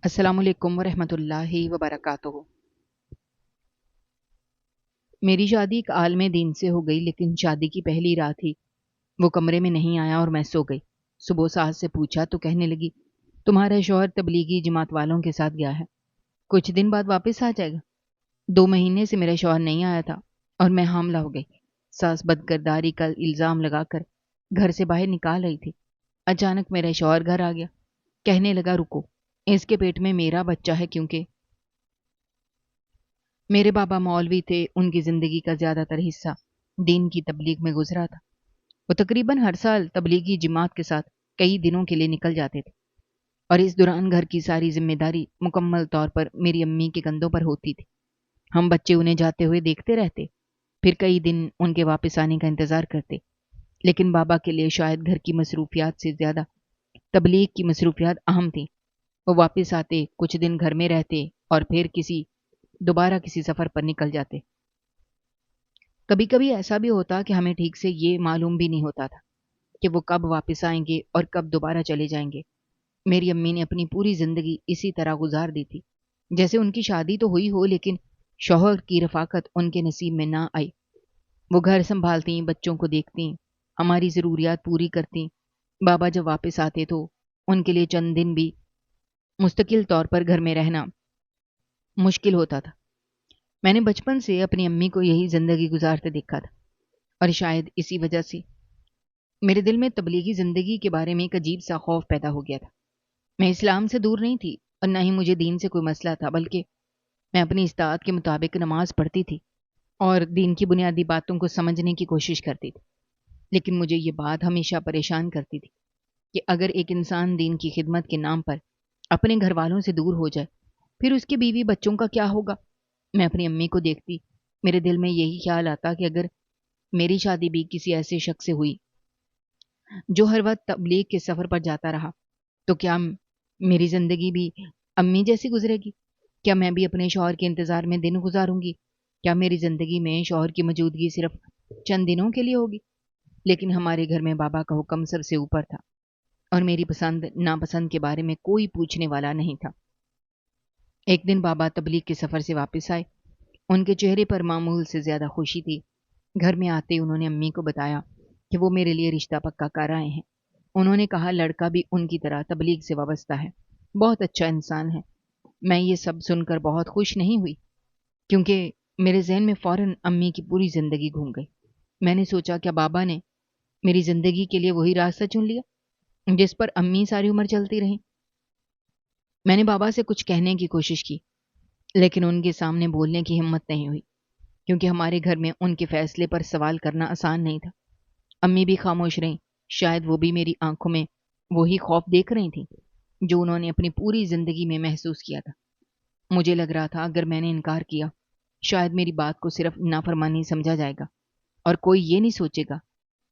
السلام علیکم ورحمۃ اللہ وبرکاتہ۔ میری شادی ایک عالم دین سے ہو گئی، لیکن شادی کی پہلی رات ہی وہ کمرے میں نہیں آیا اور میں سو گئی۔ صبح ساس سے پوچھا تو کہنے لگی، تمہارا شوہر تبلیغی جماعت والوں کے ساتھ گیا ہے، کچھ دن بعد واپس آ جائے گا۔ 2 مہینے سے میرا شوہر نہیں آیا تھا اور میں حاملہ ہو گئی۔ ساس بدکرداری کا الزام لگا کر گھر سے باہر نکال رہی تھی۔ اچانک میرا شوہر گھر آ گیا، کہنے لگا، رکو، اس کے پیٹ میں میرا بچہ ہے، کیونکہ میرے بابا مولوی تھے، ان کی زندگی کا زیادہ تر حصہ دین کی تبلیغ میں گزرا تھا۔ وہ تقریباً ہر سال تبلیغی جماعت کے ساتھ کئی دنوں کے لیے نکل جاتے تھے، اور اس دوران گھر کی ساری ذمہ داری مکمل طور پر میری امی کے کندھوں پر ہوتی تھی۔ ہم بچے انہیں جاتے ہوئے دیکھتے رہتے، پھر کئی دن ان کے واپس آنے کا انتظار کرتے، لیکن بابا کے لیے شاید گھر کی مصروفیات سے زیادہ تبلیغ کی مصروفیات اہم تھیں۔ وہ واپس آتے، کچھ دن گھر میں رہتے اور پھر دوبارہ کسی سفر پر نکل جاتے۔ کبھی کبھی ایسا بھی ہوتا کہ ہمیں ٹھیک سے یہ معلوم بھی نہیں ہوتا تھا کہ وہ کب واپس آئیں گے اور کب دوبارہ چلے جائیں گے۔ میری امی نے اپنی پوری زندگی اسی طرح گزار دی تھی، جیسے ان کی شادی تو ہوئی ہو لیکن شوہر کی رفاقت ان کے نصیب میں نہ آئی۔ وہ گھر سنبھالتی، بچوں کو دیکھتی، ہماری ضروریات پوری کرتی۔ بابا جب واپس آتے تو ان کے لیے چند دن بھی مستقل طور پر گھر میں رہنا مشکل ہوتا تھا۔ میں نے بچپن سے اپنی امی کو یہی زندگی گزارتے دیکھا تھا، اور شاید اسی وجہ سے میرے دل میں تبلیغی زندگی کے بارے میں ایک عجیب سا خوف پیدا ہو گیا تھا۔ میں اسلام سے دور نہیں تھی اور نہ ہی مجھے دین سے کوئی مسئلہ تھا، بلکہ میں اپنی استطاعت کے مطابق نماز پڑھتی تھی اور دین کی بنیادی باتوں کو سمجھنے کی کوشش کرتی تھی۔ لیکن مجھے یہ بات ہمیشہ پریشان کرتی تھی کہ اگر ایک انسان دین کی خدمت کے نام پر اپنے گھر والوں سے دور ہو جائے، پھر اس کے بیوی بچوں کا کیا ہوگا؟ میں اپنی امی کو دیکھتی، میرے دل میں یہی خیال آتا کہ اگر میری شادی بھی کسی ایسے شخص سے ہوئی جو ہر وقت تبلیغ کے سفر پر جاتا رہا، تو کیا میری زندگی بھی امی جیسی گزرے گی؟ کیا میں بھی اپنے شوہر کے انتظار میں دن گزاروں گی؟ کیا میری زندگی میں شوہر کی موجودگی صرف چند دنوں کے لیے ہوگی؟ لیکن ہمارے گھر میں بابا کا حکم سب سے اوپر تھا، اور میری پسند ناپسند کے بارے میں کوئی پوچھنے والا نہیں تھا۔ ایک دن بابا تبلیغ کے سفر سے واپس آئے، ان کے چہرے پر معمول سے زیادہ خوشی تھی۔ گھر میں آتے انہوں نے امی کو بتایا کہ وہ میرے لیے رشتہ پکا کر آئے ہیں۔ انہوں نے کہا لڑکا بھی ان کی طرح تبلیغ سے وابستہ ہے، بہت اچھا انسان ہے۔ میں یہ سب سن کر بہت خوش نہیں ہوئی، کیونکہ میرے ذہن میں فوراً امی کی پوری زندگی گھوم گئی۔ میں نے سوچا، کیا بابا نے میری زندگی کے لیے وہی راستہ چن لیا جس پر امی ساری عمر چلتی رہیں؟ میں نے بابا سے کچھ کہنے کی کوشش کی، لیکن ان کے سامنے بولنے کی ہمت نہیں ہوئی، کیونکہ ہمارے گھر میں ان کے فیصلے پر سوال کرنا آسان نہیں تھا۔ امی بھی خاموش رہیں، شاید وہ بھی میری آنکھوں میں وہی خوف دیکھ رہی تھیں جو انہوں نے اپنی پوری زندگی میں محسوس کیا تھا۔ مجھے لگ رہا تھا اگر میں نے انکار کیا، شاید میری بات کو صرف نافرمانی سمجھا جائے گا، اور کوئی یہ نہیں سوچے گا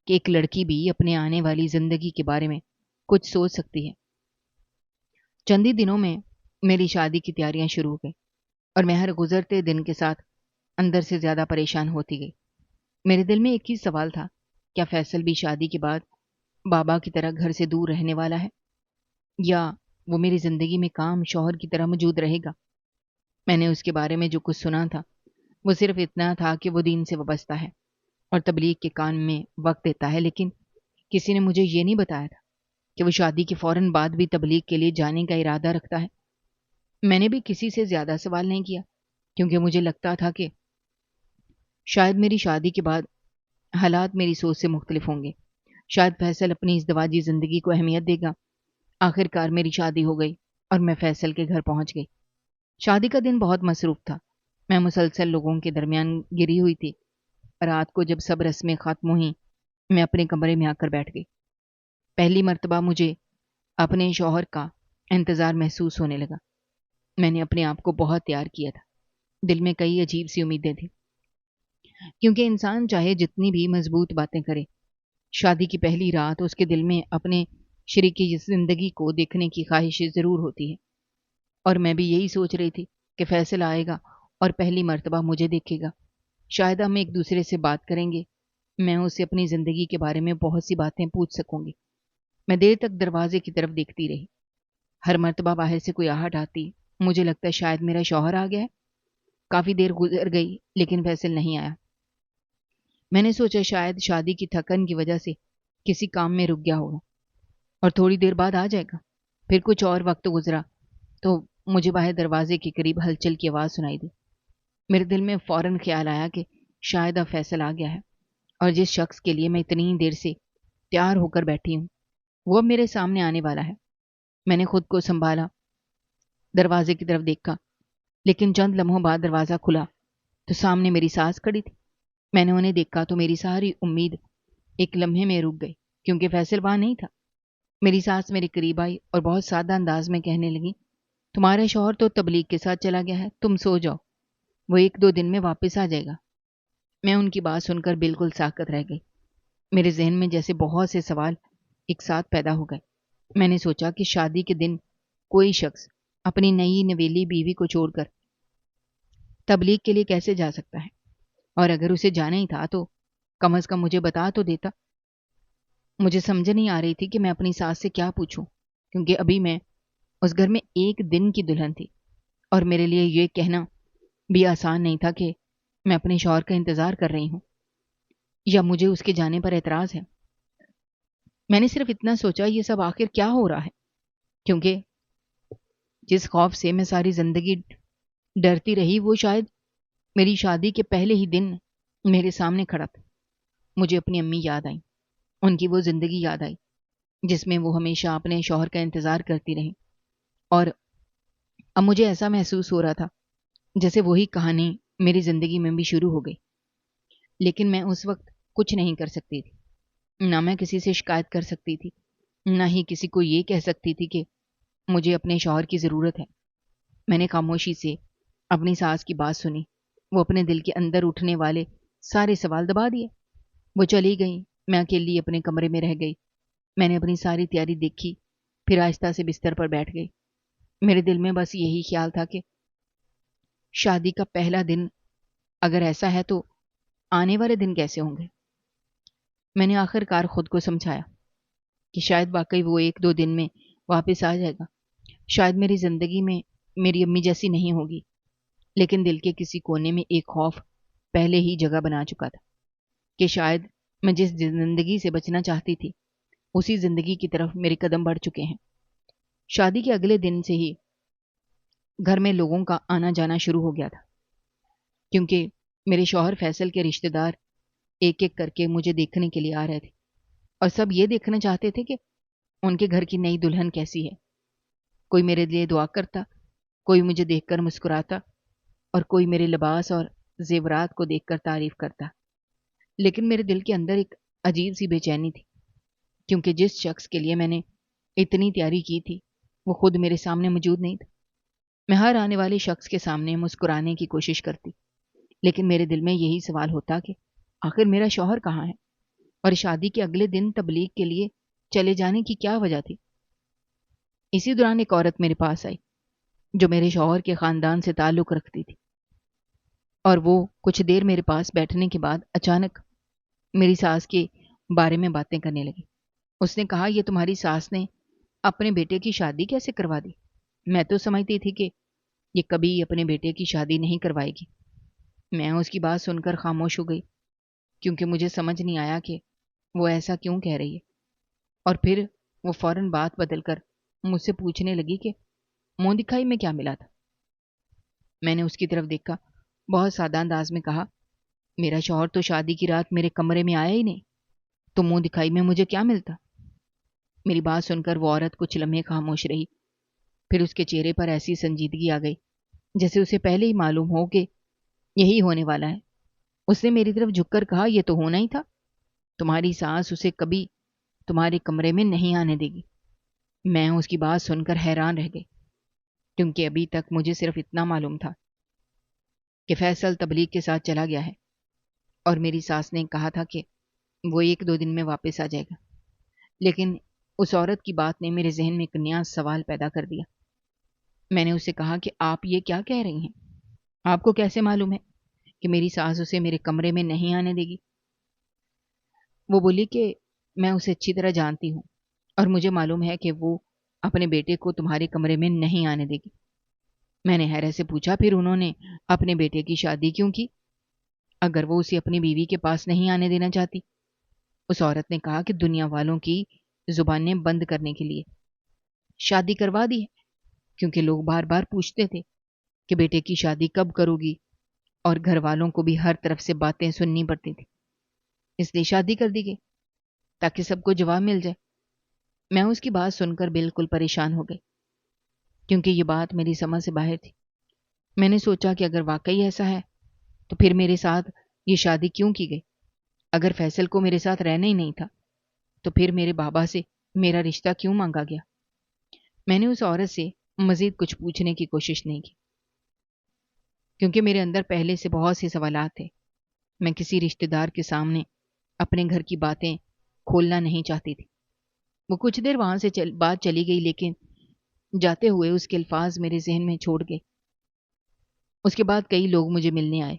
کہ ایک لڑکی بھی اپنے آنے والی زندگی کے بارے میں کچھ سوچ سکتی ہے۔ چند ہی دنوں میں میری شادی کی تیاریاں شروع ہو گئی، اور میں ہر گزرتے دن کے ساتھ اندر سے زیادہ پریشان ہوتی گئی۔ میرے دل میں ایک ہی سوال تھا، کیا فیصل بھی شادی کے بعد بابا کی طرح گھر سے دور رہنے والا ہے، یا وہ میری زندگی میں کام شوہر کی طرح موجود رہے گا؟ میں نے اس کے بارے میں جو کچھ سنا تھا وہ صرف اتنا تھا کہ وہ دین سے وابستہ ہے اور تبلیغ کے کام میں وقت دیتا ہے، لیکن کسی نے مجھے یہ نہیں بتایا تھا کہ وہ شادی کے فوراً بعد بھی تبلیغ کے لیے جانے کا ارادہ رکھتا ہے۔ میں نے بھی کسی سے زیادہ سوال نہیں کیا، کیونکہ مجھے لگتا تھا کہ شاید میری شادی کے بعد حالات میری سوچ سے مختلف ہوں گے۔ شاید فیصل اپنی ازدواجی زندگی کو اہمیت دے گا۔ آخر کار میری شادی ہو گئی اور میں فیصل کے گھر پہنچ گئی۔ شادی کا دن بہت مصروف تھا، میں مسلسل لوگوں کے درمیان گری ہوئی تھی۔ رات کو جب سب رسمیں ختم ہوئیں، میں اپنے کمرے میں آ کر بیٹھ گئی۔ پہلی مرتبہ مجھے اپنے شوہر کا انتظار محسوس ہونے لگا۔ میں نے اپنے آپ کو بہت تیار کیا تھا، دل میں کئی عجیب سی امیدیں تھیں، کیونکہ انسان چاہے جتنی بھی مضبوط باتیں کرے، شادی کی پہلی رات اس کے دل میں اپنے شریکی زندگی کو دیکھنے کی خواہش ضرور ہوتی ہے۔ اور میں بھی یہی سوچ رہی تھی کہ فیصل آئے گا اور پہلی مرتبہ مجھے دیکھے گا، شاید ہم ایک دوسرے سے بات کریں گے، میں اسے اپنی زندگی کے بارے میں بہت سی باتیں پوچھ سکوں گی۔ میں دیر تک دروازے کی طرف دیکھتی رہی، ہر مرتبہ باہر سے کوئی آہٹ آتی مجھے لگتا ہے شاید میرا شوہر آ گیا ہے۔ کافی دیر گزر گئی لیکن فیصل نہیں آیا۔ میں نے سوچا شاید شادی کی تھکن کی وجہ سے کسی کام میں رک گیا ہوگا اور تھوڑی دیر بعد آ جائے گا۔ پھر کچھ اور وقت گزرا تو مجھے باہر دروازے کے قریب ہلچل کی آواز سنائی دی۔ میرے دل میں فوراً خیال آیا کہ شاید اب فیصل آ گیا ہے اور جس شخص کے لیے میں اتنی دیر سے تیار ہو کر بیٹھی ہوں وہ اب میرے سامنے آنے والا ہے۔ میں نے خود کو سنبھالا، دروازے کی طرف دیکھا، لیکن چند لمحوں بعد دروازہ کھلا تو سامنے میری ساس کھڑی تھی۔ میں نے انہیں دیکھا تو میری ساری امید ایک لمحے میں رک گئی کیونکہ فیصل وہاں نہیں تھا۔ میری ساس میرے قریب آئی اور بہت سادہ انداز میں کہنے لگی، تمہارا شوہر تو تبلیغ کے ساتھ چلا گیا ہے، تم سو جاؤ، وہ 1-2 دن میں واپس آ جائے گا۔ میں ان کی بات سن کر بالکل ساکت رہ گئی۔ میرے ذہن میں جیسے بہت سے سوال ایک ساتھ پیدا ہو گئے۔ میں نے سوچا کہ شادی کے دن کوئی شخص اپنی نئی نویلی بیوی کو چھوڑ کر تبلیغ کے لیے کیسے جا سکتا ہے، اور اگر اسے جانا ہی تھا تو کم از کم مجھے بتا تو دیتا۔ مجھے سمجھ نہیں آ رہی تھی کہ میں اپنی ساس سے کیا پوچھوں، کیونکہ ابھی میں اس گھر میں 1 دن کی دلہن تھی اور میرے لیے یہ کہنا بھی آسان نہیں تھا کہ میں اپنے شوہر کا انتظار کر رہی ہوں یا مجھے اس کے جانے پر اعتراض ہے۔ میں نے صرف اتنا سوچا یہ سب آخر کیا ہو رہا ہے، کیونکہ جس خوف سے میں ساری زندگی ڈرتی رہی وہ شاید میری شادی کے پہلے ہی دن میرے سامنے کھڑا تھا۔ مجھے اپنی امی یاد آئی، ان کی وہ زندگی یاد آئی جس میں وہ ہمیشہ اپنے شوہر کا انتظار کرتی رہیں، اور اب مجھے ایسا محسوس ہو رہا تھا جیسے وہی کہانی میری زندگی میں بھی شروع ہو گئی۔ لیکن میں اس وقت کچھ نہیں کر سکتی تھی، نہ میں کسی سے شکایت کر سکتی تھی، نہ ہی کسی کو یہ کہہ سکتی تھی کہ مجھے اپنے شوہر کی ضرورت ہے۔ میں نے خاموشی سے اپنی ساس کی بات سنی، وہ اپنے دل کے اندر اٹھنے والے سارے سوال دبا دیے۔ وہ چلی گئی، میں اکیلی اپنے کمرے میں رہ گئی۔ میں نے اپنی ساری تیاری دیکھی، پھر آہستہ سے بستر پر بیٹھ گئی۔ میرے دل میں بس یہی خیال تھا کہ شادی کا پہلا دن اگر ایسا ہے تو آنے والے دن کیسے ہوں گے۔ میں نے آخر کار خود کو سمجھایا کہ شاید واقعی وہ 1-2 دن میں واپس آ جائے گا، شاید میری زندگی میں میری امی جیسی نہیں ہوگی، لیکن دل کے کسی کونے میں ایک خوف پہلے ہی جگہ بنا چکا تھا کہ شاید میں جس زندگی سے بچنا چاہتی تھی اسی زندگی کی طرف میرے قدم بڑھ چکے ہیں۔ شادی کے اگلے دن سے ہی گھر میں لوگوں کا آنا جانا شروع ہو گیا تھا، کیونکہ میرے شوہر فیصل کے رشتہ دار ایک ایک کر کے مجھے دیکھنے کے لیے آ رہے تھے، اور سب یہ دیکھنا چاہتے تھے کہ ان کے گھر کی نئی دلہن کیسی ہے۔ کوئی میرے لیے دعا کرتا، کوئی مجھے دیکھ کر مسکراتا، اور کوئی میرے لباس اور زیورات کو دیکھ کر تعریف کرتا۔ لیکن میرے دل کے اندر ایک عجیب سی بے چینی تھی، کیونکہ جس شخص کے لیے میں نے اتنی تیاری کی تھی وہ خود میرے سامنے موجود نہیں تھا۔ میں ہر آنے والے شخص کے سامنے مسکرانے کی کوشش کرتی، لیکن میرے دل میں یہی سوال ہوتا کہ آخر میرا شوہر کہاں ہے، اور شادی کے اگلے دن تبلیغ کے لیے چلے جانے کی کیا وجہ تھی۔ اسی دوران ایک عورت میرے پاس آئی جو میرے شوہر کے خاندان سے تعلق رکھتی تھی، اور وہ کچھ دیر میرے پاس بیٹھنے کے بعد اچانک میری ساس کے بارے میں باتیں کرنے لگی۔ اس نے کہا، یہ تمہاری ساس نے اپنے بیٹے کی شادی کیسے کروا دی؟ میں تو سمجھتی تھی کہ یہ کبھی اپنے بیٹے کی شادی نہیں کروائے گی۔ میں اس کی بات سن کر خاموش ہو گئی، کیونکہ مجھے سمجھ نہیں آیا کہ وہ ایسا کیوں کہہ رہی ہے، اور پھر وہ فوراً بات بدل کر مجھ سے پوچھنے لگی کہ منہ دکھائی میں کیا ملا تھا۔ میں نے اس کی طرف دیکھا، بہت سادہ انداز میں کہا، میرا شوہر تو شادی کی رات میرے کمرے میں آیا ہی نہیں، تو منہ دکھائی میں مجھے کیا ملتا۔ میری بات سن کر وہ عورت کچھ لمحے خاموش رہی، پھر اس کے چہرے پر ایسی سنجیدگی آ گئی جیسے اسے پہلے ہی معلوم ہو کہ یہی ہونے والا ہے۔ اس نے میری طرف جھک کر کہا، یہ تو ہونا ہی تھا، تمہاری ساس اسے کبھی تمہارے کمرے میں نہیں آنے دے گی۔ میں اس کی بات سن کر حیران رہ گئی، کیونکہ ابھی تک مجھے صرف اتنا معلوم تھا کہ فیصل تبلیغ کے ساتھ چلا گیا ہے، اور میری ساس نے کہا تھا کہ وہ 1-2 دن میں واپس آ جائے گا۔ لیکن اس عورت کی بات نے میرے ذہن میں ایک نیا سوال پیدا کر دیا۔ میں نے اسے کہا کہ آپ یہ کیا کہہ رہی ہیں؟ آپ کو کیسے معلوم ہے کہ میری ساس اسے میرے کمرے میں نہیں آنے دے گی؟ وہ بولی کہ میں اسے اچھی طرح جانتی ہوں، اور مجھے معلوم ہے کہ وہ اپنے بیٹے کو تمہارے کمرے میں نہیں آنے دے گی۔ میں نے حیرت سے پوچھا، پھر انہوں نے اپنے بیٹے کی شادی کیوں کی؟ اگر وہ اسے اپنی بیوی کے پاس نہیں آنے دینا چاہتی؟ اس عورت نے کہا کہ دنیا والوں کی زبانیں بند کرنے کے لیے شادی کروا دی ہے، کیونکہ لوگ بار بار پوچھتے تھے کہ بیٹے کی شادی کب کرو گی، اور گھر والوں کو بھی ہر طرف سے باتیں سننی پڑتی تھی، اس لیے شادی کر دی گئی تاکہ سب کو جواب مل جائے۔ میں اس کی بات سن کر بالکل پریشان ہو گئی، کیونکہ یہ بات میری سمجھ سے باہر تھی۔ میں نے سوچا کہ اگر واقعی ایسا ہے تو پھر میرے ساتھ یہ شادی کیوں کی گئی؟ اگر فیصل کو میرے ساتھ رہنا ہی نہیں تھا تو پھر میرے بابا سے میرا رشتہ کیوں مانگا گیا؟ میں نے اس عورت سے مزید کچھ پوچھنے کی کوشش نہیں کی، کیونکہ میرے اندر پہلے سے بہت سے سوالات تھے۔ میں کسی رشتہ دار کے سامنے اپنے گھر کی باتیں کھولنا نہیں چاہتی تھی۔ وہ کچھ دیر وہاں سے بات چلی گئی، لیکن جاتے ہوئے اس کے الفاظ میرے ذہن میں چھوڑ گئے۔ اس کے بعد کئی لوگ مجھے ملنے آئے،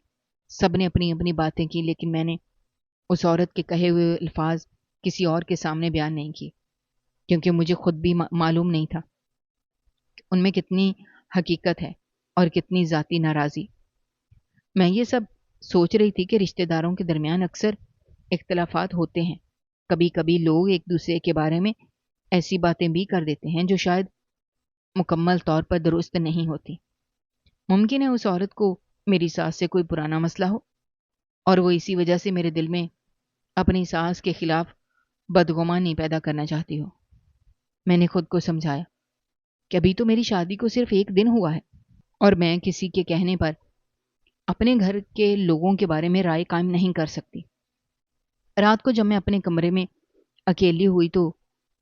سب نے اپنی اپنی باتیں کی، لیکن میں نے اس عورت کے کہے ہوئے الفاظ کسی اور کے سامنے بیان نہیں کیے، کیونکہ مجھے خود بھی معلوم نہیں تھا ان میں کتنی حقیقت ہے اور کتنی ذاتی ناراضی۔ میں یہ سب سوچ رہی تھی کہ رشتہ داروں کے درمیان اکثر اختلافات ہوتے ہیں، کبھی کبھی لوگ ایک دوسرے کے بارے میں ایسی باتیں بھی کر دیتے ہیں جو شاید مکمل طور پر درست نہیں ہوتی۔ ممکن ہے اس عورت کو میری ساس سے کوئی پرانا مسئلہ ہو، اور وہ اسی وجہ سے میرے دل میں اپنی ساس کے خلاف بدگمانی پیدا کرنا چاہتی ہو۔ میں نے خود کو سمجھایا کہ ابھی تو میری شادی کو صرف 1 دن ہوا ہے، اور میں کسی کے کہنے پر اپنے گھر کے لوگوں کے بارے میں رائے قائم نہیں کر سکتی۔ رات کو جب میں اپنے کمرے میں اکیلی ہوئی تو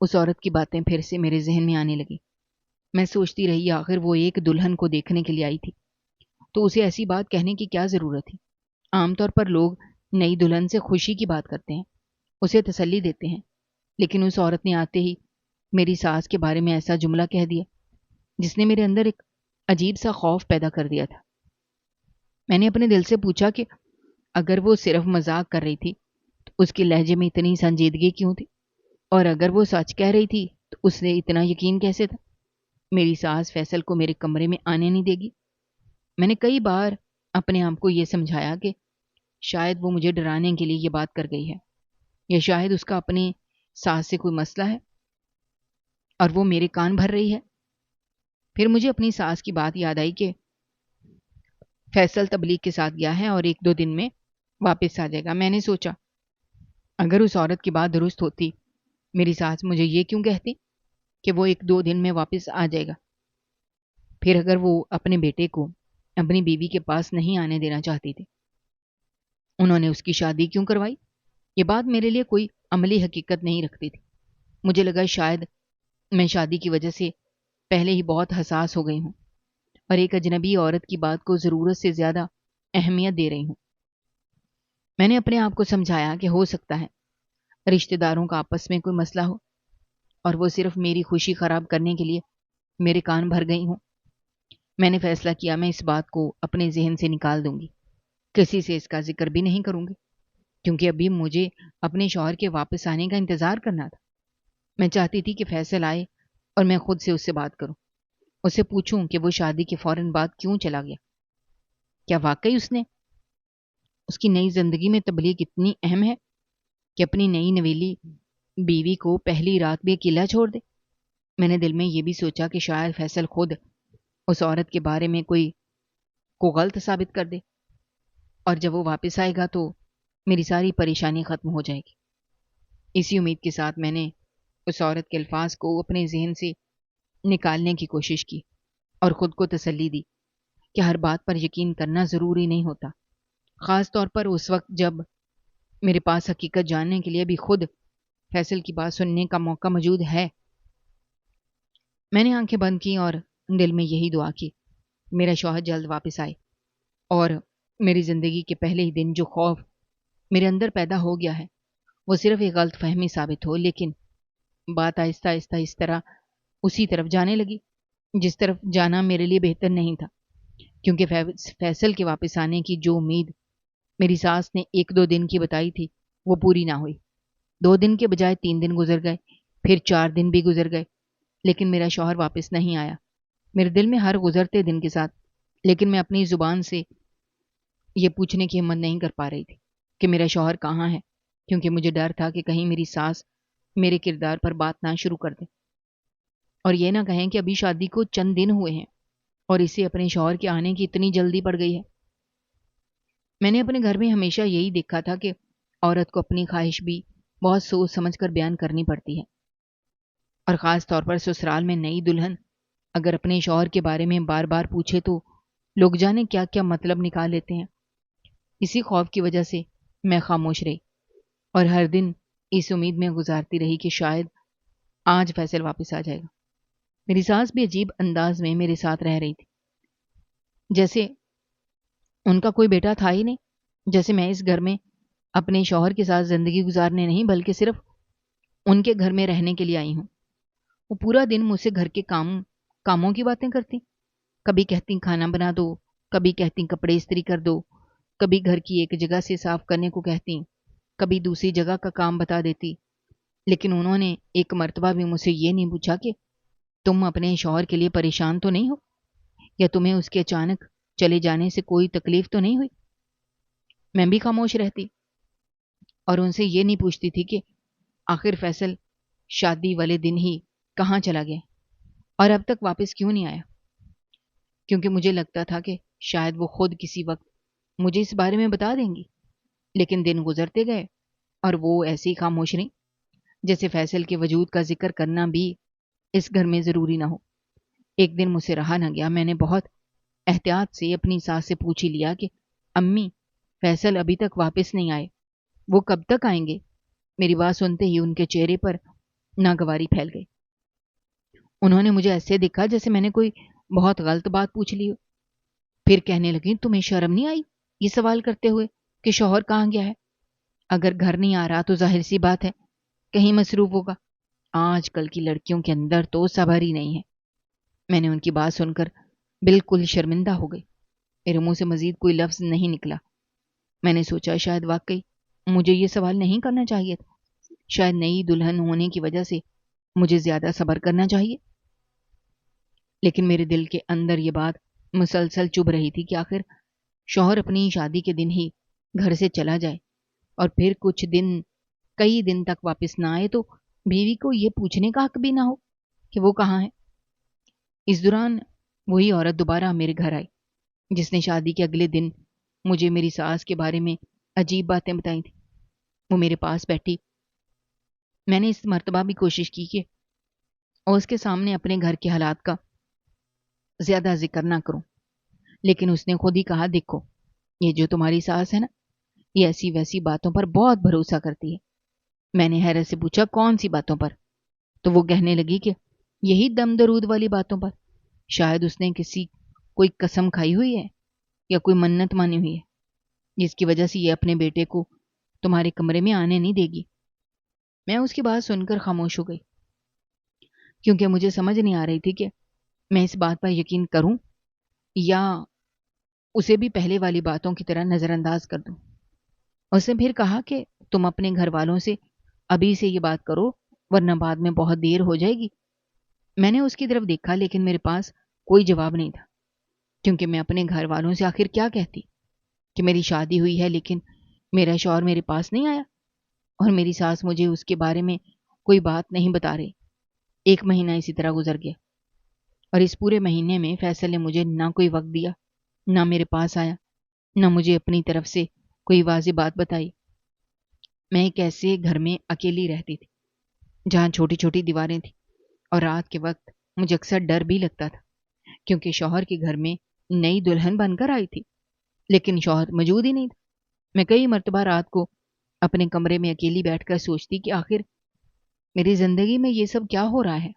اس عورت کی باتیں پھر سے میرے ذہن میں آنے لگی۔ میں سوچتی رہی آخر وہ ایک دلہن کو دیکھنے کے لیے آئی تھی تو اسے ایسی بات کہنے کی کیا ضرورت تھی؟ عام طور پر لوگ نئی دلہن سے خوشی کی بات کرتے ہیں، اسے تسلی دیتے ہیں، لیکن اس عورت نے آتے ہی میری ساس کے بارے میں ایسا جملہ کہہ دیا جس نے میرے اندر ایک عجیب سا خوف پیدا کر دیا تھا۔ میں نے اپنے دل سے پوچھا کہ اگر وہ صرف مذاق کر رہی تھی تو اس کے لہجے میں اتنی سنجیدگی کیوں تھی، اور اگر وہ سچ کہہ رہی تھی تو اس نے اتنا یقین کیسے تھا؟ میری ساس فیصل کو میرے کمرے میں آنے نہیں دے گی۔ میں نے کئی بار اپنے آپ کو یہ سمجھایا کہ شاید وہ مجھے ڈرانے کے لیے یہ بات کر گئی ہے، یا شاید اس کا اپنی ساس سے کوئی مسئلہ ہے اور وہ میرے کان بھر رہی ہے۔ پھر مجھے اپنی ساس کی بات یاد آئی کہ فیصل تبلیغ کے ساتھ گیا ہے اور 1-2 دن میں واپس آ جائے گا۔ میں نے سوچا اگر اس عورت کی بات درست ہوتی، میری ساس مجھے یہ کیوں کہتی کہ وہ 1-2 دن میں واپس آ جائے گا؟ پھر اگر وہ اپنے بیٹے کو اپنی بیوی کے پاس نہیں آنے دینا چاہتی تھی، انہوں نے اس کی شادی کیوں کروائی؟ یہ بات میرے لیے کوئی عملی حقیقت نہیں رکھتی تھی۔ مجھے لگا شاید میں شادی کی وجہ سے پہلے ہی بہت حساس ہو گئی ہوں اور ایک اجنبی عورت کی بات کو ضرورت سے زیادہ اہمیت دے رہی ہوں۔ میں نے اپنے آپ کو سمجھایا کہ ہو سکتا ہے رشتہ داروں کا آپس میں کوئی مسئلہ ہو اور وہ صرف میری خوشی خراب کرنے کے لیے میرے کان بھر گئی ہوں۔ میں نے فیصلہ کیا میں اس بات کو اپنے ذہن سے نکال دوں گی، کسی سے اس کا ذکر بھی نہیں کروں گی، کیونکہ ابھی مجھے اپنے شوہر کے واپس آنے کا انتظار کرنا تھا۔ میں چاہتی تھی کہ فیصل آئے اور میں خود سے اس سے بات کروں، اس سے پوچھوں کہ وہ شادی کے فوراً بعد کیوں چلا گیا۔ کیا واقعی اس کی نئی زندگی میں تبلیغ اتنی اہم ہے کہ اپنی نئی نویلی بیوی کو پہلی رات بھی اکیلا چھوڑ دے؟ میں نے دل میں یہ بھی سوچا کہ شاید فیصل خود اس عورت کے بارے میں کو غلط ثابت کر دے، اور جب وہ واپس آئے گا تو میری ساری پریشانی ختم ہو جائے گی۔ اسی امید کے ساتھ میں نے اس عورت کے الفاظ کو اپنے ذہن سے نکالنے کی کوشش کی اور خود کو تسلی دی کہ ہر بات پر یقین کرنا ضروری نہیں ہوتا، خاص طور پر اس وقت جب میرے پاس حقیقت جاننے کے لیے بھی خود فیصل کی بات سننے کا موقع موجود ہے۔ میں نے آنکھیں بند کی اور دل میں یہی دعا کی، میرا شوہر جلد واپس آئے اور میری زندگی کے پہلے ہی دن جو خوف میرے اندر پیدا ہو گیا ہے وہ صرف ایک غلط فہمی ثابت ہو۔ لیکن بات آہستہ آہستہ اس طرح اسی طرف جانے لگی جس طرف جانا میرے لیے بہتر نہیں تھا، کیونکہ فیصل کے واپس آنے کی جو امید میری ساس نے 1-2 دن کی بتائی تھی وہ پوری نہ ہوئی۔ 2 دن کے بجائے 3 دن گزر گئے، پھر 4 دن بھی گزر گئے، لیکن میرا شوہر واپس نہیں آیا۔ میرے دل میں ہر گزرتے دن کے ساتھ، لیکن میں اپنی زبان سے یہ پوچھنے کی ہمت نہیں کر پا رہی تھی کہ میرا شوہر کہاں ہے، کیونکہ مجھے ڈر تھا کہ کہیں میری ساس میرے کردار پر بات نہ شروع کر دے اور یہ نہ کہیں کہ ابھی شادی کو چند دن ہوئے ہیں اور اسے اپنے شوہر کے آنے کی اتنی جلدی پڑ گئی ہے۔ میں نے اپنے گھر میں ہمیشہ یہی دیکھا تھا کہ عورت کو اپنی خواہش بھی بہت سوچ سمجھ کر بیان کرنی پڑتی ہے، اور خاص طور پر سسرال میں نئی دلہن اگر اپنے شوہر کے بارے میں بار بار پوچھے تو لوگ جانے کیا کیا مطلب نکال لیتے ہیں۔ اسی خوف کی وجہ سے میں خاموش رہی اور ہر دن اس امید میں گزارتی رہی کہ شاید آج فیصل واپس آ جائے گا۔ میری ساس بھی عجیب انداز میں میرے ساتھ رہ رہی تھی، جیسے ان کا کوئی بیٹا تھا ہی نہیں، جیسے میں اس گھر میں اپنے شوہر کے ساتھ زندگی گزارنے نہیں بلکہ صرف ان کے گھر میں رہنے کے لیے آئی ہوں۔ وہ پورا دن مجھ سے گھر کے کاموں کی باتیں کرتی، کبھی کہتی کھانا بنا دو، کبھی کہتی کپڑے استری کر دو، کبھی گھر کی ایک جگہ سے صاف کرنے کو کہتی، کبھی دوسری جگہ کا کام بتا دیتی، لیکن انہوں نے ایک مرتبہ بھی مجھ سے یہ نہیں پوچھا کہ تم اپنے شوہر کے لیے پریشان تو نہیں ہو، یا تمہیں اس کے اچانک چلے جانے سے کوئی تکلیف تو نہیں ہوئی۔ میں بھی خاموش رہتی اور ان سے یہ نہیں پوچھتی تھی کہ آخر فیصل شادی والے دن ہی کہاں چلا گیا اور اب تک واپس کیوں نہیں آیا، کیونکہ مجھے لگتا تھا کہ شاید وہ خود کسی وقت مجھے اس بارے میں بتا دیں گی، لیکن دن گزرتے گئے اور وہ ایسی خاموش رہی، جیسے فیصل کے وجود کا ذکر کرنا بھی اس گھر میں ضروری نہ ہو۔ ایک دن مجھ سے رہا نہ گیا، میں نے بہت احتیاط سے اپنی ساس سے پوچھ ہی لیا کہ امی، فیصل ابھی تک واپس نہیں آئے، وہ کب تک آئیں گے؟ میری بات سنتے ہی ان کے چہرے پر ناگواری پھیل گئی۔ انہوں نے مجھے ایسے دیکھا جیسے میں نے کوئی بہت غلط بات پوچھ لی ہو، پھر کہنے لگی تمہیں شرم نہیں آئی یہ سوال کرتے ہوئے کہ شوہر کہاں گیا ہے؟ اگر گھر نہیں آ رہا تو ظاہر سی بات ہے کہیں مصروف ہوگا، آج کل کی لڑکیوں کے اندر تو صبر ہی نہیں ہے۔ میں نے ان کی بات سن کر بالکل شرمندہ ہو گئی، میرے منہ سے مزید کوئی لفظ نہیں نکلا۔ میں نے سوچا شاید واقعی مجھے یہ سوال نہیں کرنا چاہیے تھا، شاید نئی دلہن ہونے کی وجہ سے مجھے زیادہ صبر کرنا چاہیے، لیکن میرے دل کے اندر یہ بات مسلسل چبھ رہی تھی کہ آخر شوہر اپنی شادی کے دن ہی گھر سے چلا جائے اور پھر کئی دن تک واپس نہ آئے تو بیوی کو یہ پوچھنے کا حق بھی نہ ہو کہ وہ کہاں ہے۔ اس دوران وہی عورت دوبارہ میرے گھر آئی جس نے شادی کے اگلے دن مجھے میری ساس کے بارے میں عجیب باتیں بتائی تھیں۔ وہ میرے پاس بیٹھی، میں نے اس مرتبہ بھی کوشش کی کہ اور اس کے سامنے اپنے گھر کے حالات کا زیادہ ذکر نہ کروں، لیکن اس نے خود ہی کہا دیکھو یہ جو تمہاری ساس ہے نا، یہ ایسی ویسی باتوں پر بہت بھروسہ کرتی ہے۔ میں نے حیرت سے پوچھا کون سی باتوں پر؟ تو وہ کہنے لگی کہ یہی دم درود والی باتوں پر، شاید اس نے کوئی قسم کھائی ہوئی ہے یا کوئی منت مانی ہوئی ہے جس کی وجہ سے یہ اپنے بیٹے کو تمہارے کمرے میں آنے نہیں دے گی۔ میں اس کی بات سن کر خاموش ہو گئی، کیونکہ مجھے سمجھ نہیں آ رہی تھی کہ میں اس بات پر یقین کروں یا اسے بھی پہلے والی باتوں کی طرح نظر انداز کر دوں۔ اس نے پھر کہا کہ تم اپنے گھر والوں سے ابھی سے یہ بات کرو ورنہ بعد میں بہت دیر ہو جائے گی۔ میں نے اس کی طرف دیکھا لیکن میرے پاس کوئی جواب نہیں تھا، کیونکہ میں اپنے گھر والوں سے آخر کیا کہتی کہ میری شادی ہوئی ہے لیکن میرا شوہر میرے پاس نہیں آیا اور میری ساس مجھے اس کے بارے میں کوئی بات نہیں بتا رہی۔ ایک مہینہ اسی طرح گزر گیا اور اس پورے مہینے میں فیصل نے مجھے نہ کوئی وقت دیا، نہ میرے پاس آیا، نہ مجھے اپنی طرف سے کوئی واضح بات بتائی۔ میں ایک ایسے گھر میں اکیلی رہتی تھی جہاں چھوٹی چھوٹی دیواریں تھیں اور رات کے وقت مجھے اکثر ڈر بھی لگتا تھا، کیونکہ شوہر کے گھر میں نئی دلہن بن کر آئی تھی لیکن شوہر موجود ہی نہیں تھا۔ میں کئی مرتبہ رات کو اپنے کمرے میں اکیلی بیٹھ کر سوچتی کہ آخر میری زندگی میں یہ سب کیا ہو رہا ہے،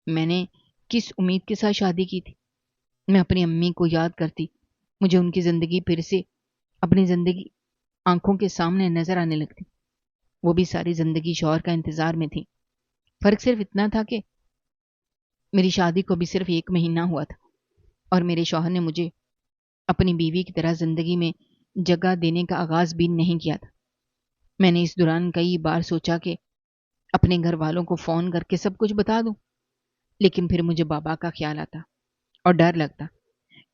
میں نے کس امید کے ساتھ شادی کی تھی۔ میں اپنی امی کو یاد کرتی، مجھے ان کی زندگی پھر سے اپنی زندگی آنکھوں کے سامنے نظر آنے لگتی۔ وہ بھی ساری زندگی شوہر کا انتظار میں تھی، فرق صرف اتنا تھا کہ میری شادی کو بھی صرف ایک مہینہ ہوا تھا اور میرے شوہر نے مجھے اپنی بیوی کی طرح زندگی میں جگہ دینے کا آغاز بھی نہیں کیا تھا۔ میں نے اس دوران کئی بار سوچا کہ اپنے گھر والوں کو فون کر کے سب کچھ بتا دوں، لیکن پھر مجھے بابا کا خیال آتا اور ڈر لگتا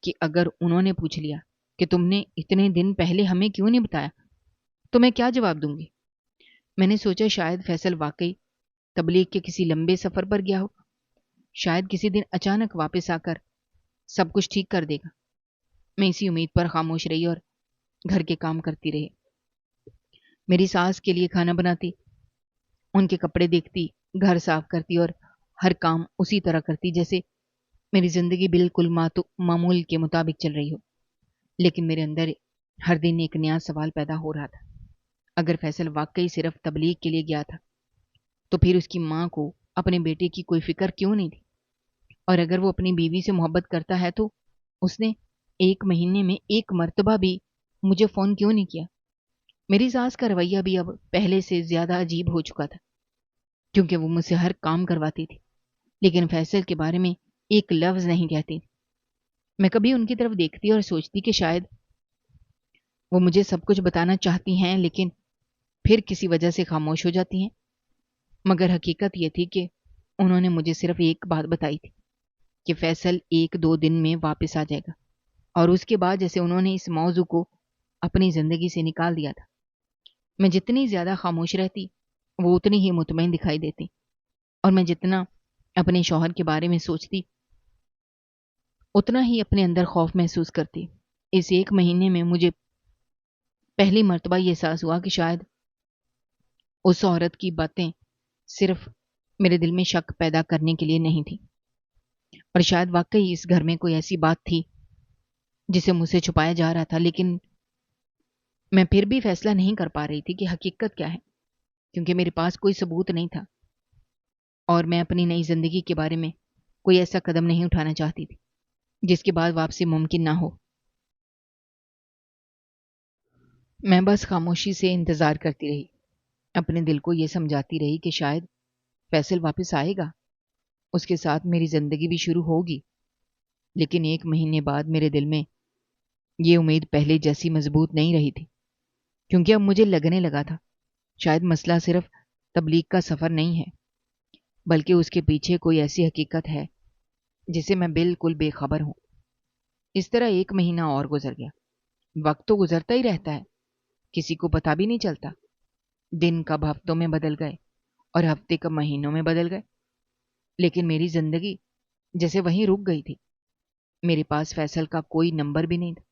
کہ اگر انہوں نے پوچھ لیا کہ تم نے اتنے دن پہلے ہمیں کیوں نہیں بتایا تو میں کیا جواب دوں گی۔ میں نے سوچا شاید فیصل واقعی تبلیغ کے کسی لمبے سفر پر گیا ہو، شاید کسی دن اچانک واپس آ کر سب کچھ ٹھیک کر دے گا۔ میں اسی امید پر خاموش رہی اور گھر کے کام کرتی رہی۔ میری ساس کے لیے کھانا بناتی، ان کے کپڑے دیکھتی، گھر صاف کرتی اور ہر کام اسی طرح کرتی جیسے میری زندگی بالکل معمول کے مطابق چل رہی ہو۔ لیکن میرے اندر ہر دن ایک نیا سوال پیدا ہو رہا تھا۔ اگر فیصل واقعی صرف تبلیغ کے لیے گیا تھا تو پھر اس کی ماں کو اپنے بیٹے کی کوئی فکر کیوں نہیں تھی؟ اور اگر وہ اپنی بیوی سے محبت کرتا ہے تو اس نے 1 مہینے میں 1 مرتبہ بھی مجھے فون کیوں نہیں کیا؟ میری ساس کا رویہ بھی اب پہلے سے زیادہ عجیب ہو چکا تھا، کیونکہ وہ مجھ سے ہر کام کرواتی تھی لیکن فیصل کے بارے میں ایک لفظ نہیں کہتی۔ میں کبھی ان کی طرف دیکھتی اور سوچتی کہ شاید وہ مجھے سب کچھ بتانا چاہتی ہیں لیکن پھر کسی وجہ سے خاموش ہو جاتی ہیں۔ مگر حقیقت یہ تھی کہ انہوں نے مجھے صرف ایک بات بتائی تھی کہ فیصل 1-2 دن میں واپس آ جائے گا، اور اس کے بعد جیسے انہوں نے اس موضوع کو اپنی زندگی سے نکال دیا تھا۔ میں جتنی زیادہ خاموش رہتی وہ اتنی ہی مطمئن دکھائی دیتی، اور میں جتنا اپنے شوہر کے بارے میں سوچتی اتنا ہی اپنے اندر خوف محسوس کرتی۔ اس 1 مہینے میں مجھے پہلی مرتبہ یہ احساس ہوا کہ شاید اس عورت کی باتیں صرف میرے دل میں شک پیدا کرنے کے لیے نہیں تھی، اور شاید واقعی اس گھر میں کوئی ایسی بات تھی جسے مجھ سے چھپایا جا رہا تھا۔ لیکن میں پھر بھی فیصلہ نہیں کر پا رہی تھی کہ حقیقت کیا ہے، کیونکہ میرے پاس کوئی ثبوت نہیں تھا اور میں اپنی نئی زندگی کے بارے میں کوئی ایسا قدم نہیں اٹھانا چاہتی تھی جس کے بعد واپسی ممکن نہ ہو۔ میں بس خاموشی سے انتظار کرتی رہی، اپنے دل کو یہ سمجھاتی رہی کہ شاید فیصل واپس آئے گا، اس کے ساتھ میری زندگی بھی شروع ہوگی۔ لیکن 1 مہینے بعد میرے دل میں یہ امید پہلے جیسی مضبوط نہیں رہی تھی، کیونکہ اب مجھے لگنے لگا تھا شاید مسئلہ صرف تبلیغ کا سفر نہیں ہے، بلکہ اس کے پیچھے کوئی ایسی حقیقت ہے جسے میں بالکل بے خبر ہوں۔ اس طرح 1 مہینہ اور گزر گیا۔ وقت تو گزرتا ہی رہتا ہے، کسی کو پتہ بھی نہیں چلتا۔ دن کب ہفتوں میں بدل گئے اور ہفتے کب مہینوں میں بدل گئے، لیکن میری زندگی جیسے وہیں رک گئی تھی۔ میرے پاس فیصل کا کوئی نمبر بھی نہیں تھا۔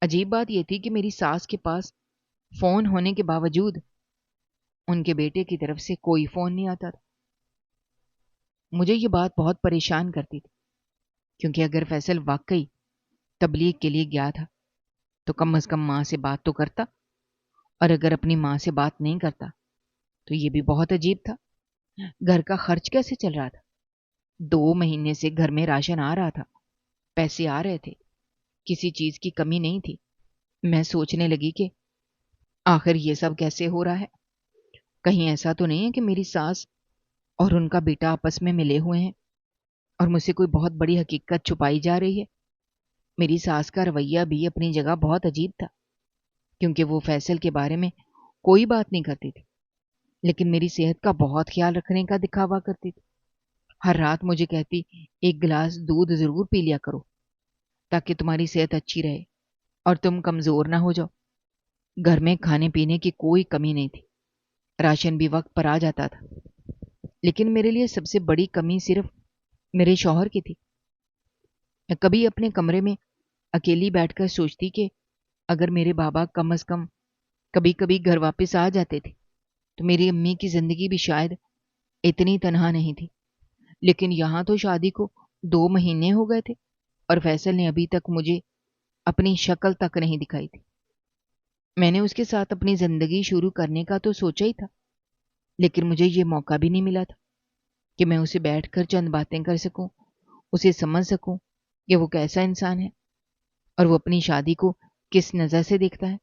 عجیب بات یہ تھی کہ میری ساس کے پاس فون ہونے کے باوجود ان کے بیٹے کی طرف سے کوئی فون نہیں آتا تھا۔ مجھے یہ بات بہت پریشان کرتی تھی، کیونکہ اگر فیصل واقعی تبلیغ کے لیے گیا تھا تو کم از کم ماں سے بات تو کرتا، اور اگر اپنی ماں سے بات نہیں کرتا تو یہ بھی بہت عجیب تھا۔ گھر کا خرچ کیسے چل رہا تھا؟ 2 مہینے سے گھر میں راشن آ رہا تھا، پیسے آ رہے تھے، کسی چیز کی کمی نہیں تھی۔ میں سوچنے لگی کہ آخر یہ سب کیسے ہو رہا ہے؟ کہیں ایسا تو نہیں ہے کہ میری ساس اور ان کا بیٹا آپس میں ملے ہوئے ہیں اور مجھ سے کوئی بہت بڑی حقیقت چھپائی جا رہی ہے؟ میری ساس کا رویہ بھی اپنی جگہ بہت عجیب تھا، کیونکہ وہ فیصل کے بارے میں کوئی بات نہیں کرتی تھی، لیکن میری صحت کا بہت خیال رکھنے کا دکھاوا کرتی تھی۔ ہر رات مجھے کہتی 1 گلاس دودھ ضرور پی لیا کرو تاکہ تمہاری صحت اچھی رہے اور تم کمزور نہ ہو جاؤ۔ گھر میں کھانے پینے کی کوئی کمی نہیں تھی، راشن بھی وقت پر آ جاتا تھا، لیکن میرے لیے سب سے بڑی کمی صرف میرے شوہر کی تھی۔ میں کبھی اپنے کمرے میں اکیلی بیٹھ کر سوچتی کہ اگر میرے بابا کم از کم کبھی کبھی گھر واپس آ جاتے تھے تو میری امی کی زندگی بھی شاید اتنی تنہا نہیں تھی۔ لیکن یہاں تو شادی کو 2 مہینے ہو گئے تھے اور فیصل نے ابھی تک مجھے اپنی شکل تک نہیں دکھائی تھی۔ میں نے اس کے ساتھ اپنی زندگی شروع کرنے کا تو سوچا ہی تھا، لیکن مجھے یہ موقع بھی نہیں ملا تھا کہ میں اسے بیٹھ کر چند باتیں کر سکوں، اسے سمجھ سکوں کہ وہ کیسا انسان ہے اور وہ اپنی شادی کو کس نظر سے دیکھتا ہے۔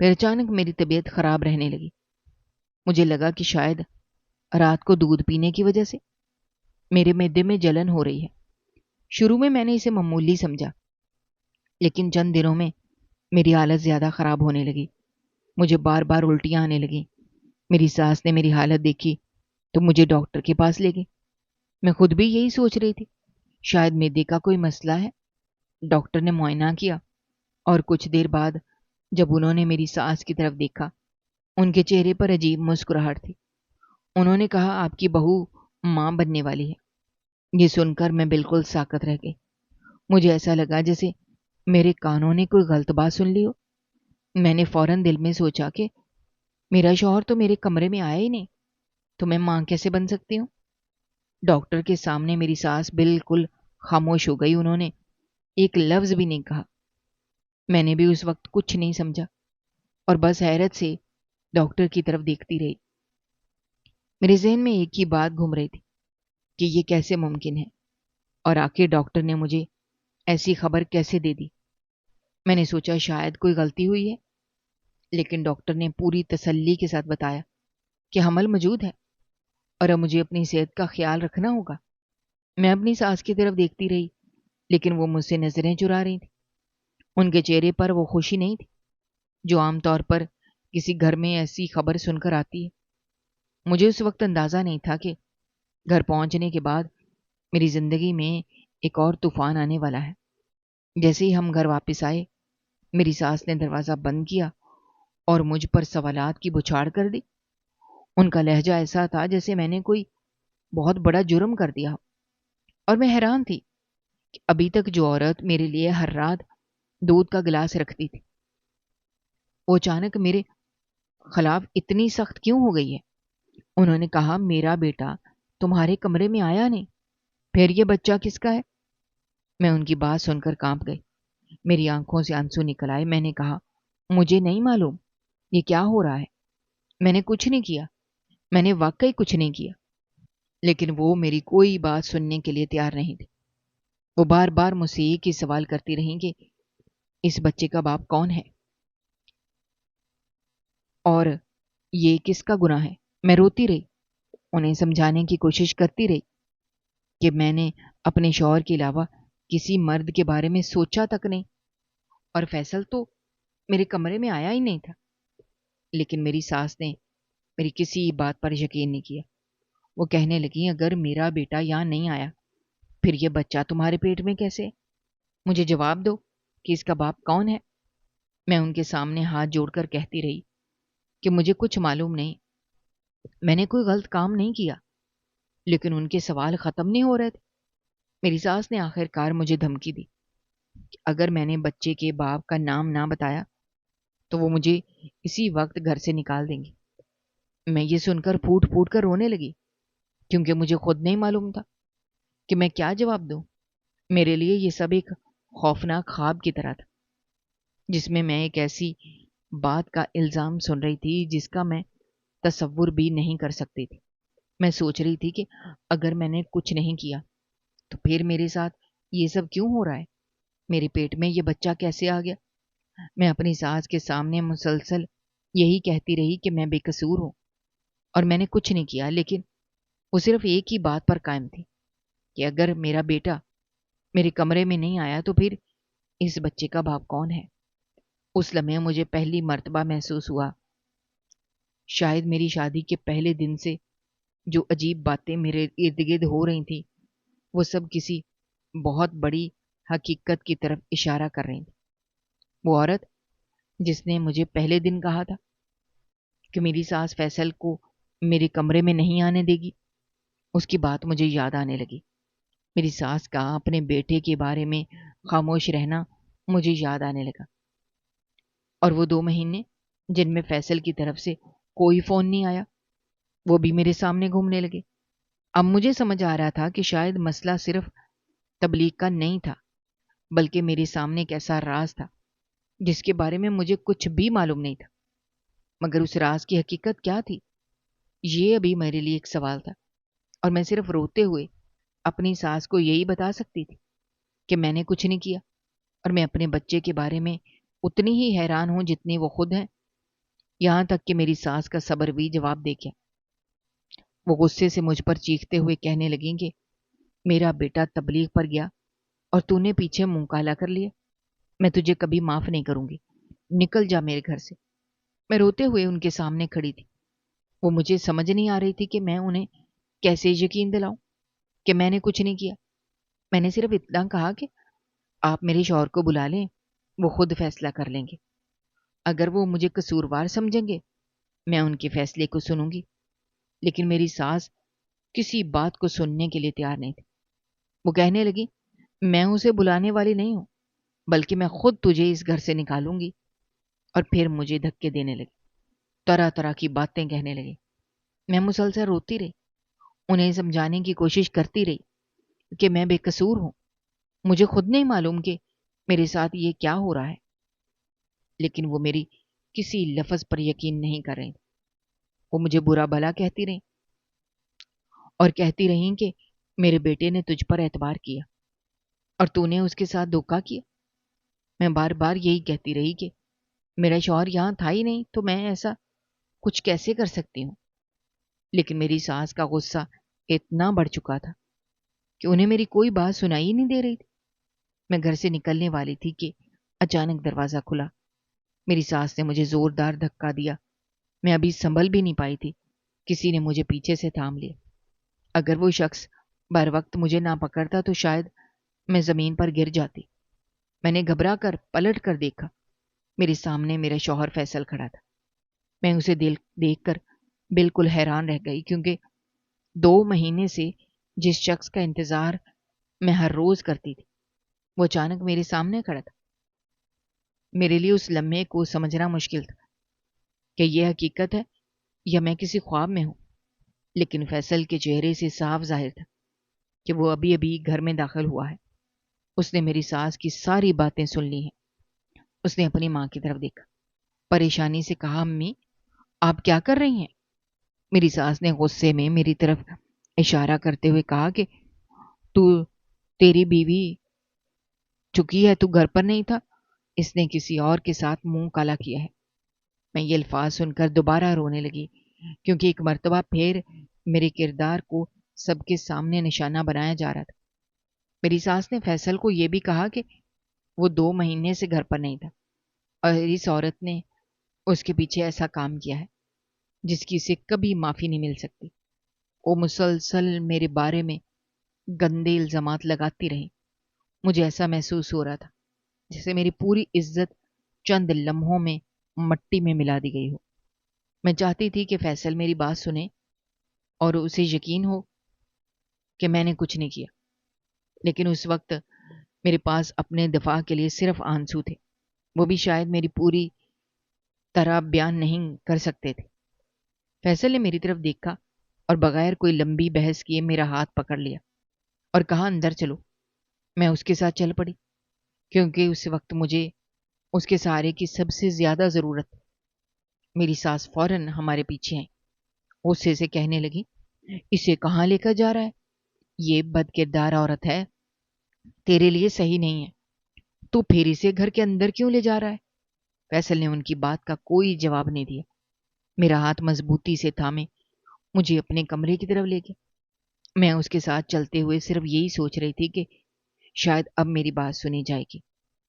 پھر اچانک میری طبیعت خراب رہنے لگی۔ مجھے لگا کہ شاید رات کو دودھ پینے کی وجہ سے میرے معدے میں جلن ہو رہی ہے۔ شروع میں نے اسے معمولی سمجھا، لیکن چند دنوں میں میری حالت زیادہ خراب ہونے لگی۔ مجھے بار بار الٹیاں آنے لگیں۔ میری ساس نے میری حالت دیکھی تو مجھے ڈاکٹر کے پاس لے گئی۔ میں خود بھی یہی سوچ رہی تھی، شاید معدے کا کوئی مسئلہ ہے۔ ڈاکٹر نے معائنہ کیا اور کچھ دیر بعد جب انہوں نے میری ساس کی طرف دیکھا، ان کے چہرے پر عجیب مسکراہٹ تھی۔ انہوں نے کہا، آپ کی بہو ماں بننے والی ہے۔ یہ سن کر میں بالکل ساکت رہ گئی۔ مجھے ایسا لگا جیسے میرے کانوں نے کوئی غلط بات سن لی ہو۔ میں نے فوراً دل میں سوچا کہ میرا شوہر تو میرے کمرے میں آیا ہی نہیں، تو میں ماں کیسے بن سکتی ہوں؟ ڈاکٹر کے سامنے میری ساس بالکل خاموش ہو گئی، انہوں نے ایک لفظ بھی نہیں کہا۔ میں نے بھی اس وقت کچھ نہیں سمجھا اور بس حیرت سے ڈاکٹر کی طرف دیکھتی رہی۔ میرے ذہن میں ایک ہی بات گھوم رہی تھی کہ یہ کیسے ممکن ہے، اور آخر ڈاکٹر نے مجھے ایسی خبر کیسے دے دی؟ میں نے سوچا شاید کوئی غلطی ہوئی ہے، لیکن ڈاکٹر نے پوری تسلی کے ساتھ بتایا کہ حمل موجود ہے اور اب مجھے اپنی صحت کا خیال رکھنا ہوگا۔ میں اپنی ساس کی طرف دیکھتی رہی، لیکن وہ مجھ سے نظریں چرا رہی تھی۔ ان کے چہرے پر وہ خوشی نہیں تھی جو عام طور پر کسی گھر میں ایسی خبر سن کر آتی ہے۔ مجھے اس وقت اندازہ نہیں تھا کہ گھر پہنچنے کے بعد میری زندگی میں ایک اور طوفان آنے والا ہے۔ جیسے ہی ہم گھر واپس آئے، میری ساس نے دروازہ بند کیا اور مجھ پر سوالات کی بچھاڑ کر دی۔ ان کا لہجہ ایسا تھا جیسے میں نے کوئی بہت بڑا جرم کر دیا ہو، اور میں حیران تھی کہ ابھی تک جو عورت میرے لیے ہر رات دودھ کا گلاس رکھتی تھی، وہ اچانک میرے خلاف اتنی سخت کیوں ہو گئی ہے؟ انہوں نے کہا، میرا بیٹا تمہارے کمرے میں آیا نہیں، پھر یہ بچہ کس کا ہے؟ میں ان کی بات سن کر کانپ گئی۔ میری آنکھوں سے آنسو نکل آئے۔ میں نے کہا، مجھے نہیں معلوم یہ کیا ہو رہا ہے۔ میں نے کچھ نہیں کیا، میں نے واقعی کچھ نہیں کیا۔ لیکن وہ میری کوئی بات سننے کے لیے تیار نہیں تھی۔ وہ بار بار مجھ سے ایک ہی سوال کرتی رہیں کہ اس بچے کا باپ کون ہے اور یہ کس کا گناہ ہے۔ میں روتی رہی، انہیں سمجھانے کی کوشش کرتی رہی کہ میں نے اپنے شوہر کے علاوہ کسی مرد کے بارے میں سوچا تک نہیں، اور فیصل تو میرے کمرے میں آیا ہی نہیں تھا۔ لیکن میری ساس نے میری کسی بات پر یقین نہیں کیا۔ وہ کہنے لگی، اگر میرا بیٹا یہاں نہیں آیا، پھر یہ بچہ تمہارے پیٹ میں کیسے؟ مجھے جواب دو کہ اس کا باپ کون ہے۔ میں ان کے سامنے ہاتھ جوڑ کر کہتی رہی کہ مجھے کچھ معلوم نہیں، میں نے کوئی غلط کام نہیں کیا۔ لیکن ان کے سوال ختم نہیں ہو رہے تھے۔ میری ساس نے آخر کار مجھے دھمکی دی کہ اگر میں نے بچے کے باپ کا نام نہ بتایا تو وہ مجھے اسی وقت گھر سے نکال دیں گے۔ میں یہ سن کر پھوٹ پھوٹ کر رونے لگی، کیونکہ مجھے خود نہیں معلوم تھا کہ میں کیا جواب دوں۔ میرے لیے یہ سب ایک خوفناک خواب کی طرح تھا، جس میں ایک ایسی بات کا الزام سن رہی تھی جس کا میں تصور بھی نہیں کر سکتی تھی۔ میں سوچ رہی تھی کہ اگر میں نے کچھ نہیں کیا تو پھر میرے ساتھ یہ سب کیوں ہو رہا ہے؟ میرے پیٹ میں یہ بچہ کیسے آ گیا؟ میں اپنی ساس کے سامنے مسلسل یہی کہتی رہی کہ میں بے قصور ہوں اور میں نے کچھ نہیں کیا، لیکن وہ صرف ایک ہی بات پر قائم تھی کہ اگر میرا بیٹا میرے کمرے میں نہیں آیا تو پھر اس بچے کا باپ کون ہے؟ اس لمحے مجھے پہلی مرتبہ محسوس ہوا شاید میری شادی کے پہلے دن سے جو عجیب باتیں میرے ارد گرد ہو رہی تھیں، وہ سب کسی بہت بڑی حقیقت کی طرف اشارہ کر رہی تھیں۔ وہ عورت جس نے مجھے پہلے دن کہا تھا کہ میری ساس فیصل کو میرے کمرے میں نہیں آنے دے گی، اس کی بات مجھے یاد آنے لگی۔ میری ساس کا اپنے بیٹے کے بارے میں خاموش رہنا مجھے یاد آنے لگا، اور وہ 2 مہینے جن میں فیصل کی طرف سے کوئی فون نہیں آیا، وہ بھی میرے سامنے گھومنے لگے۔ اب مجھے سمجھ آ رہا تھا کہ شاید مسئلہ صرف تبلیغ کا نہیں تھا، بلکہ میرے سامنے ایک ایسا راز تھا جس کے بارے میں مجھے کچھ بھی معلوم نہیں تھا۔ مگر اس راز کی حقیقت کیا تھی، یہ ابھی میرے لیے ایک سوال تھا، اور میں صرف روتے ہوئے اپنی ساس کو یہی بتا سکتی تھی کہ میں نے کچھ نہیں کیا، اور میں اپنے بچے کے بارے میں اتنی ہی حیران ہوں جتنی وہ خود ہیں۔ یہاں تک کہ میری ساس کا صبر بھی جواب دے گیا۔ وہ غصے سے مجھ پر چیختے ہوئے کہنے لگیں کہ میرا بیٹا تبلیغ پر گیا اور تو نے پیچھے منہ کالا کر لیا، میں تجھے کبھی معاف نہیں کروں گی، نکل جا میرے گھر سے۔ میں روتے ہوئے ان کے سامنے کھڑی تھی۔ وہ مجھے سمجھ نہیں آ رہی تھی کہ میں انہیں کیسے یقین دلاؤں کہ میں نے کچھ نہیں کیا. میں نے صرف اتنا کہا کہ آپ میرے شوہر کو بلا لیں، وہ خود فیصلہ کر لیں گے. اگر وہ مجھے قصوروار سمجھیں گے میں ان کے فیصلے کو سنوں گی. لیکن میری ساس کسی بات کو سننے کے لیے تیار نہیں تھی. وہ کہنے لگی میں اسے بلانے والی نہیں ہوں، بلکہ میں خود تجھے اس گھر سے نکالوں گی. اور پھر مجھے دھکے دینے لگی، طرح طرح کی باتیں کہنے لگی. میں مسلسل روتی رہی، انہیں سمجھانے کی کوشش کرتی رہی کہ میں بے قصور ہوں، مجھے خود نہیں معلوم کہ میرے ساتھ یہ کیا ہو رہا ہے. لیکن وہ میری کسی لفظ پر یقین نہیں کر رہی. وہ مجھے برا بھلا کہتی رہی اور کہتی رہیں کہ میرے بیٹے نے تجھ پر اعتبار کیا اور تو نے اس کے ساتھ دھوکا کیا. میں بار بار یہی کہتی رہی کہ میرا شوہر یہاں تھا ہی نہیں تو میں ایسا کچھ کیسے کر سکتی ہوں. لیکن میری ساس کا غصہ اتنا بڑھ چکا تھا کہ انہیں میری کوئی بات سنائی ہی نہیں دے رہی تھی. میں گھر سے نکلنے والی تھی کہ اچانک دروازہ کھلا. میری ساس نے مجھے زوردار دھکا دیا. میں ابھی سنبھل بھی نہیں پائی تھی، کسی نے مجھے پیچھے سے تھام لیا. اگر وہ شخص بر وقت مجھے نہ پکڑتا تو شاید میں زمین پر گر جاتی. میں نے گھبرا کر پلٹ کر دیکھا. میرے سامنے میرا شوہر فیصل کھڑا تھا. میں اسے دیکھ کر بالکل حیران رہ گئی، کیونکہ 2 مہینے سے جس شخص کا انتظار میں ہر روز کرتی تھی وہ اچانک میرے سامنے کھڑا تھا. میرے لیے اس لمحے کو سمجھنا مشکل تھا کہ یہ حقیقت ہے یا میں کسی خواب میں ہوں. لیکن فیصل کے چہرے سے صاف ظاہر تھا کہ وہ ابھی ابھی گھر میں داخل ہوا ہے. اس نے میری ساس کی ساری باتیں سن لی ہیں. اس نے اپنی ماں کی طرف دیکھا، پریشانی سے کہا امی آپ کیا کر رہی ہیں؟ میری ساس نے غصے میں میری طرف اشارہ کرتے ہوئے کہا کہ تو تیری بیوی چکی ہے، تو گھر پر نہیں تھا، اس نے کسی اور کے ساتھ منہ کالا کیا ہے. میں یہ الفاظ سن کر دوبارہ رونے لگی، کیونکہ ایک مرتبہ پھر میرے کردار کو سب کے سامنے نشانہ بنایا جا رہا تھا. میری ساس نے فیصل کو یہ بھی کہا کہ وہ 2 مہینے سے گھر پر نہیں تھا اور اس عورت نے اس کے پیچھے ایسا کام کیا ہے جس کی اسے کبھی معافی نہیں مل سکتی. وہ مسلسل میرے بارے میں گندے الزامات لگاتی رہی. مجھے ایسا محسوس ہو رہا تھا جیسے میری پوری عزت چند لمحوں میں مٹی میں ملا دی گئی ہو. میں چاہتی تھی کہ فیصل میری بات سنے اور اسے یقین ہو کہ میں نے کچھ نہیں کیا، لیکن اس وقت میرے پاس اپنے دفاع کے لیے صرف آنسو تھے. وہ بھی شاید میری پوری طرح بیان نہیں کر سکتے تھے. فیصل نے میری طرف دیکھا اور بغیر کوئی لمبی بحث کیے میرا ہاتھ پکڑ لیا اور کہا اندر چلو. میں اس کے ساتھ چل پڑی کیونکہ اس وقت مجھے اس کے سہارے کی سب سے زیادہ ضرورت تھی. میری ساس فوراً ہمارے پیچھے آئی. غصے سے کہنے لگی اسے کہاں لے کر جا رہا ہے؟ یہ بد کردار عورت ہے، تیرے لیے صحیح نہیں ہے. تو پھر اسے گھر کے اندر کیوں لے جا رہا ہے؟ فیصل نے ان کی بات کا کوئی جواب نہیں دیا. میرا ہاتھ مضبوطی سے تھامے مجھے اپنے کمرے کی طرف لے گیا. میں اس کے ساتھ چلتے ہوئے صرف یہی سوچ رہی تھی کہ شاید اب میری بات سنی جائے گی،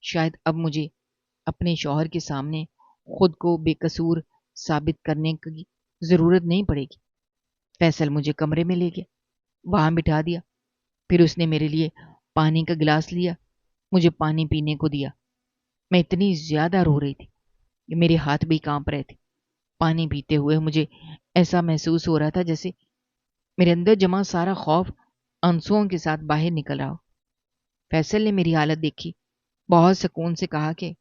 شاید اب مجھے اپنے شوہر کے سامنے خود کو بے قصور ثابت کرنے کی ضرورت نہیں پڑے گی. فیصل مجھے کمرے میں لے گیا، وہاں بٹھا دیا. پھر اس نے میرے لیے پانی کا گلاس لیا، مجھے پانی پینے کو دیا. میں اتنی زیادہ رو رہی تھی کہ میرے ہاتھ بھی کانپ رہے تھے. پانی پیتے ہوئے مجھے ایسا محسوس ہو رہا تھا جیسے میرے اندر جمع سارا خوف آنسوؤں کے ساتھ باہر نکل رہا ہو. فیصل نے میری حالت دیکھی، بہت سکون سے کہا کہ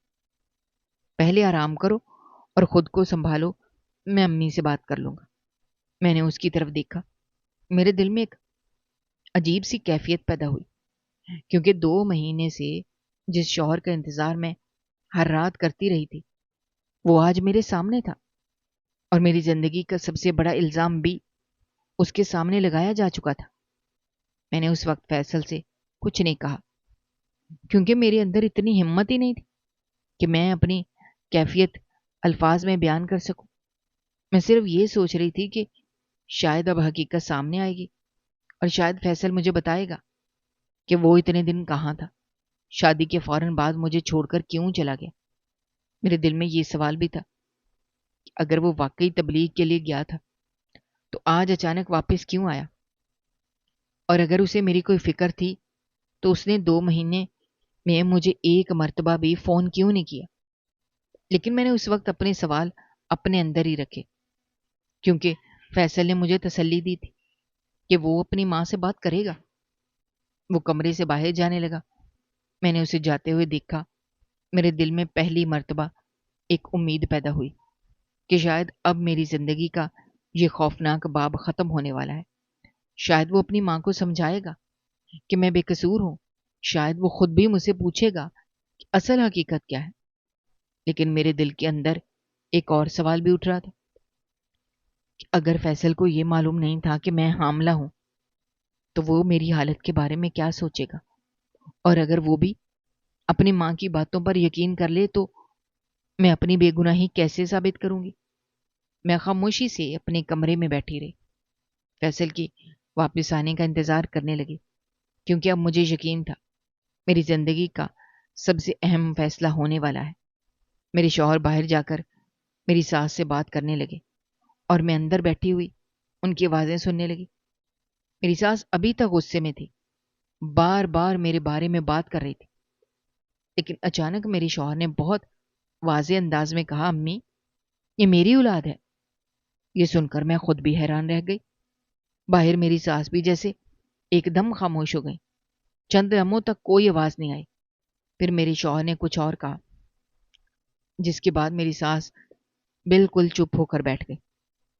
پہلے آرام کرو اور خود کو سنبھالو، میں امی سے بات کر لوں گا. میں نے اس کی طرف دیکھا. میرے دل میں ایک عجیب سی کیفیت پیدا ہوئی، کیونکہ 2 مہینے سے جس شوہر کا انتظار میں ہر رات کرتی رہی تھی وہ آج میرے سامنے تھا، اور میری زندگی کا سب سے بڑا الزام بھی اس کے سامنے لگایا جا چکا تھا. میں نے اس وقت فیصل سے کچھ نہیں کہا، کیونکہ میرے اندر اتنی ہمت ہی نہیں تھی کہ میں اپنی کیفیت الفاظ میں بیان کر سکوں. میں صرف یہ سوچ رہی تھی کہ شاید اب حقیقت سامنے آئے گی اور شاید فیصل مجھے بتائے گا کہ وہ اتنے دن کہاں تھا، شادی کے فوراً بعد مجھے چھوڑ کر کیوں چلا گیا. میرے دل میں یہ سوال بھی تھا کہ اگر وہ واقعی تبلیغ کے لیے گیا تھا تو آج اچانک واپس کیوں آیا. اور اگر اسے میری کوئی فکر تھی تو اس نے 2 مہینے میں مجھے ایک مرتبہ بھی فون کیوں نہیں کیا؟ لیکن میں نے اس وقت اپنے سوال اپنے اندر ہی رکھے، کیونکہ فیصل نے مجھے تسلی دی تھی کہ وہ اپنی ماں سے بات کرے گا۔ وہ کمرے سے باہر جانے لگا۔ میں نے اسے جاتے ہوئے دیکھا۔ میرے دل میں پہلی مرتبہ ایک امید پیدا ہوئی کہ شاید اب میری زندگی کا یہ خوفناک باب ختم ہونے والا ہے۔ شاید وہ اپنی ماں کو سمجھائے گا کہ میں بے قصور ہوں۔ شاید وہ خود بھی مجھ سے پوچھے گا کہ اصل حقیقت کیا ہے۔ لیکن میرے دل کے اندر ایک اور سوال بھی اٹھ رہا تھا کہ اگر فیصل کو یہ معلوم نہیں تھا کہ میں حاملہ ہوں تو وہ میری حالت کے بارے میں کیا سوچے گا؟ اور اگر وہ بھی اپنی ماں کی باتوں پر یقین کر لے تو میں اپنی بے گناہی کیسے ثابت کروں گی؟ میں خاموشی سے اپنے کمرے میں بیٹھی رہی، فیصل کی واپس آنے کا انتظار کرنے لگی، کیونکہ اب مجھے یقین تھا میری زندگی کا سب سے اہم فیصلہ ہونے والا ہے۔ میرے شوہر باہر جا کر میری ساس سے بات کرنے لگے اور میں اندر بیٹھی ہوئی ان کی آوازیں سننے لگی۔ میری ساس ابھی تک غصے میں تھی، بار بار میرے بارے میں بات کر رہی تھی، لیکن اچانک میرے شوہر نے بہت واضح انداز میں کہا، امی یہ میری اولاد ہے۔ یہ سن کر میں خود بھی حیران رہ گئی۔ باہر میری ساس بھی جیسے ایک دم خاموش ہو گئی۔ چند لمحوں تک کوئی آواز نہیں آئی۔ پھر میرے شوہر نے کچھ اور کہا، جس کے بعد میری ساس بالکل چپ ہو کر بیٹھ گئی۔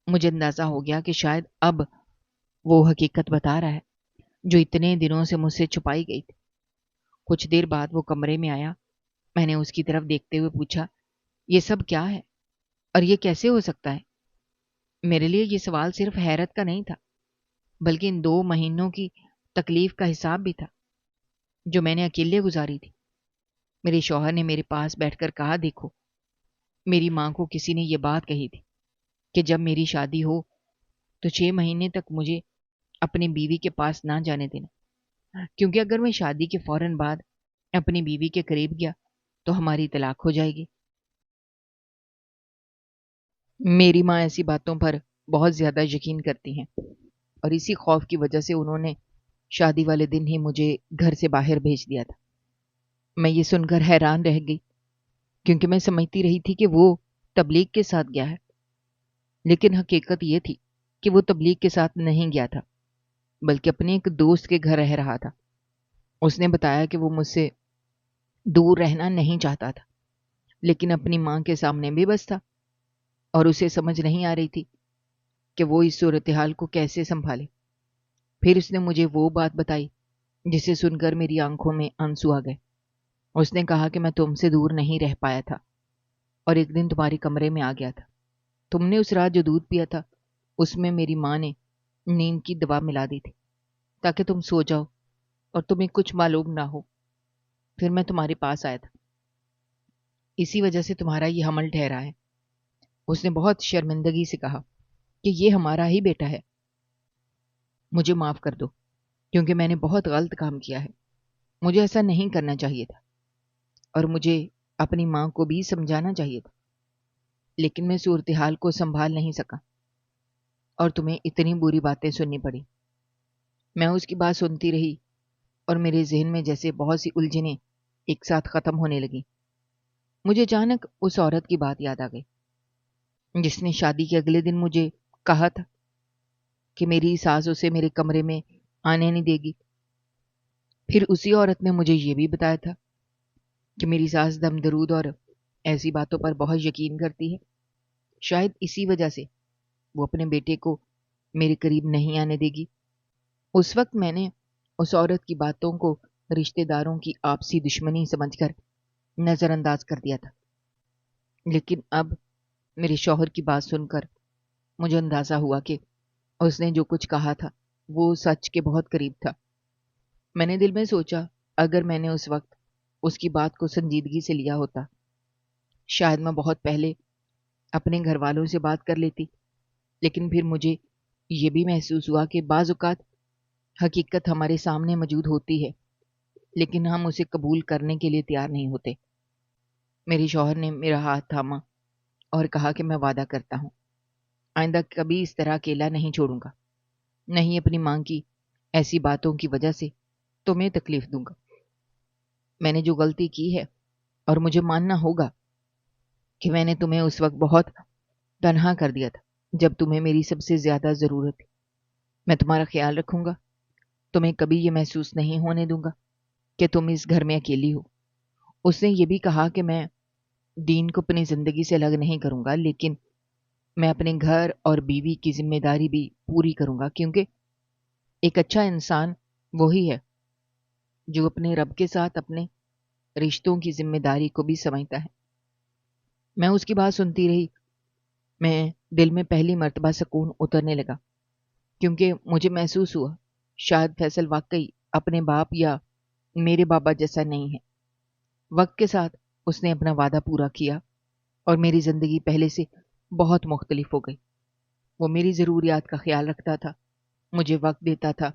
مجھے اندازہ ہو گیا کہ شاید اب وہ حقیقت بتا رہا ہے جو اتنے دنوں سے مجھ سے چھپائی گئی تھی۔ کچھ دیر بعد وہ کمرے میں آیا۔ میں نے اس کی طرف دیکھتے ہوئے پوچھا، یہ سب کیا ہے اور یہ کیسے ہو سکتا ہے؟ میرے لیے یہ سوال صرف حیرت کا نہیں تھا، بلکہ ان 2 مہینوں کی تکلیف کا حساب بھی تھا جو میں نے اکیلے گزاری تھی۔ میرے شوہر نے میرے پاس بیٹھ کر کہا، دیکھو، میری ماں کو کسی نے یہ بات کہی تھی کہ جب میری شادی ہو تو 6 مہینے تک مجھے اپنی بیوی کے پاس نہ جانے دینا، کیونکہ اگر میں شادی کے فوراً بعد اپنی بیوی کے قریب گیا تو ہماری طلاق ہو جائے گی۔ میری ماں ایسی باتوں پر بہت زیادہ یقین کرتی ہیں، اور اسی خوف کی وجہ سے انہوں نے شادی والے دن ہی مجھے گھر سے باہر بھیج دیا تھا۔ میں یہ سن کر حیران رہ گئی، کیونکہ میں سمجھتی رہی تھی کہ وہ تبلیغ کے ساتھ گیا ہے، لیکن حقیقت یہ تھی کہ وہ تبلیغ کے ساتھ نہیں گیا تھا، بلکہ اپنے ایک دوست کے گھر رہ رہا تھا۔ اس نے بتایا کہ وہ مجھ سے دور رہنا نہیں چاہتا تھا، لیکن اپنی ماں کے سامنے بھی بس تھا، اور اسے سمجھ نہیں آ رہی تھی کہ وہ اس صورتحال کو کیسے سنبھالے۔ پھر اس نے مجھے وہ بات بتائی جسے سن کر میری آنکھوں میں آنسو آ گئے۔ اس نے کہا کہ میں تم سے دور نہیں رہ پایا تھا اور ایک دن تمہارے کمرے میں آ گیا تھا۔ تم نے اس رات جو دودھ پیا تھا اس میں میری ماں نے نیند کی دوا ملا دی تھی تاکہ تم سو جاؤ اور تمہیں کچھ معلوم نہ ہو۔ پھر میں تمہارے پاس آیا تھا، اسی وجہ سے تمہارا یہ حمل ٹھہرا ہے۔ اس نے بہت شرمندگی سے کہا کہ یہ ہمارا ہی بیٹا ہے، مجھے معاف کر دو، کیونکہ میں نے بہت غلط کام کیا ہے۔ مجھے ایسا نہیں کرنا چاہیے تھا اور مجھے اپنی ماں کو بھی سمجھانا چاہیے تھا، لیکن میں صورتحال کو سنبھال نہیں سکا اور تمہیں اتنی بری باتیں سننی پڑی۔ میں اس کی بات سنتی رہی اور میرے ذہن میں جیسے بہت سی الجھنیں ایک ساتھ ختم ہونے لگیں۔ مجھے اچانک اس عورت کی بات یاد آ گئی جس نے شادی کے اگلے دن مجھے کہا تھا کہ میری ساس اسے میرے کمرے میں آنے نہیں دے گی۔ پھر اسی عورت نے مجھے یہ بھی بتایا تھا کہ میری ساس دم درود اور ایسی باتوں پر بہت یقین کرتی ہے۔ شاید اسی وجہ سے وہ اپنے بیٹے کو میرے قریب نہیں آنے دے گی۔ اس وقت میں نے اس عورت کی باتوں کو رشتہ داروں کی آپسی دشمنی سمجھ کر نظر انداز کر دیا تھا، لیکن اب میرے شوہر کی بات سن کر مجھے اندازہ ہوا کہ اس نے جو کچھ کہا تھا وہ سچ کے بہت قریب تھا۔ میں نے دل میں سوچا، اگر میں نے اس وقت اس کی بات کو سنجیدگی سے لیا ہوتا، شاید میں بہت پہلے اپنے گھر والوں سے بات کر لیتی۔ لیکن پھر مجھے یہ بھی محسوس ہوا کہ بعض اوقات حقیقت ہمارے سامنے موجود ہوتی ہے، لیکن ہم اسے قبول کرنے کے لیے تیار نہیں ہوتے۔ میرے شوہر نے میرا ہاتھ تھاما اور کہا کہ میں وعدہ کرتا ہوں آئندہ کبھی اس طرح اکیلا نہیں چھوڑوں گا، نہیں اپنی ماں کی ایسی باتوں کی وجہ سے تمہیں تکلیف دوں گا۔ میں نے جو غلطی کی ہے اور مجھے ماننا ہوگا کہ میں نے تمہیں اس وقت بہت تنہا کر دیا تھا جب تمہیں میری سب سے زیادہ ضرورت تھی۔ میں تمہارا خیال رکھوں گا، تمہیں کبھی یہ محسوس نہیں ہونے دوں گا کہ تم اس گھر میں اکیلی ہو۔ اس نے یہ بھی کہا کہ میں دین کو اپنی زندگی سے الگ نہیں کروں گا، لیکن میں اپنے گھر اور بیوی کی ذمہ داری بھی پوری کروں گا، کیونکہ ایک اچھا انسان وہی ہے جو اپنے رب کے ساتھ اپنے رشتوں کی ذمہ داری کو بھی سمجھتا ہے۔ میں اس کی بات سنتی رہی۔ میں دل میں پہلی مرتبہ سکون اترنے لگا، کیونکہ مجھے محسوس ہوا شاید فیصل واقعی اپنے باپ یا میرے بابا جیسا نہیں ہے۔ وقت کے ساتھ اس نے اپنا وعدہ پورا کیا اور میری زندگی پہلے سے بہت مختلف ہو گئی۔ وہ میری ضروریات کا خیال رکھتا تھا، مجھے وقت دیتا تھا،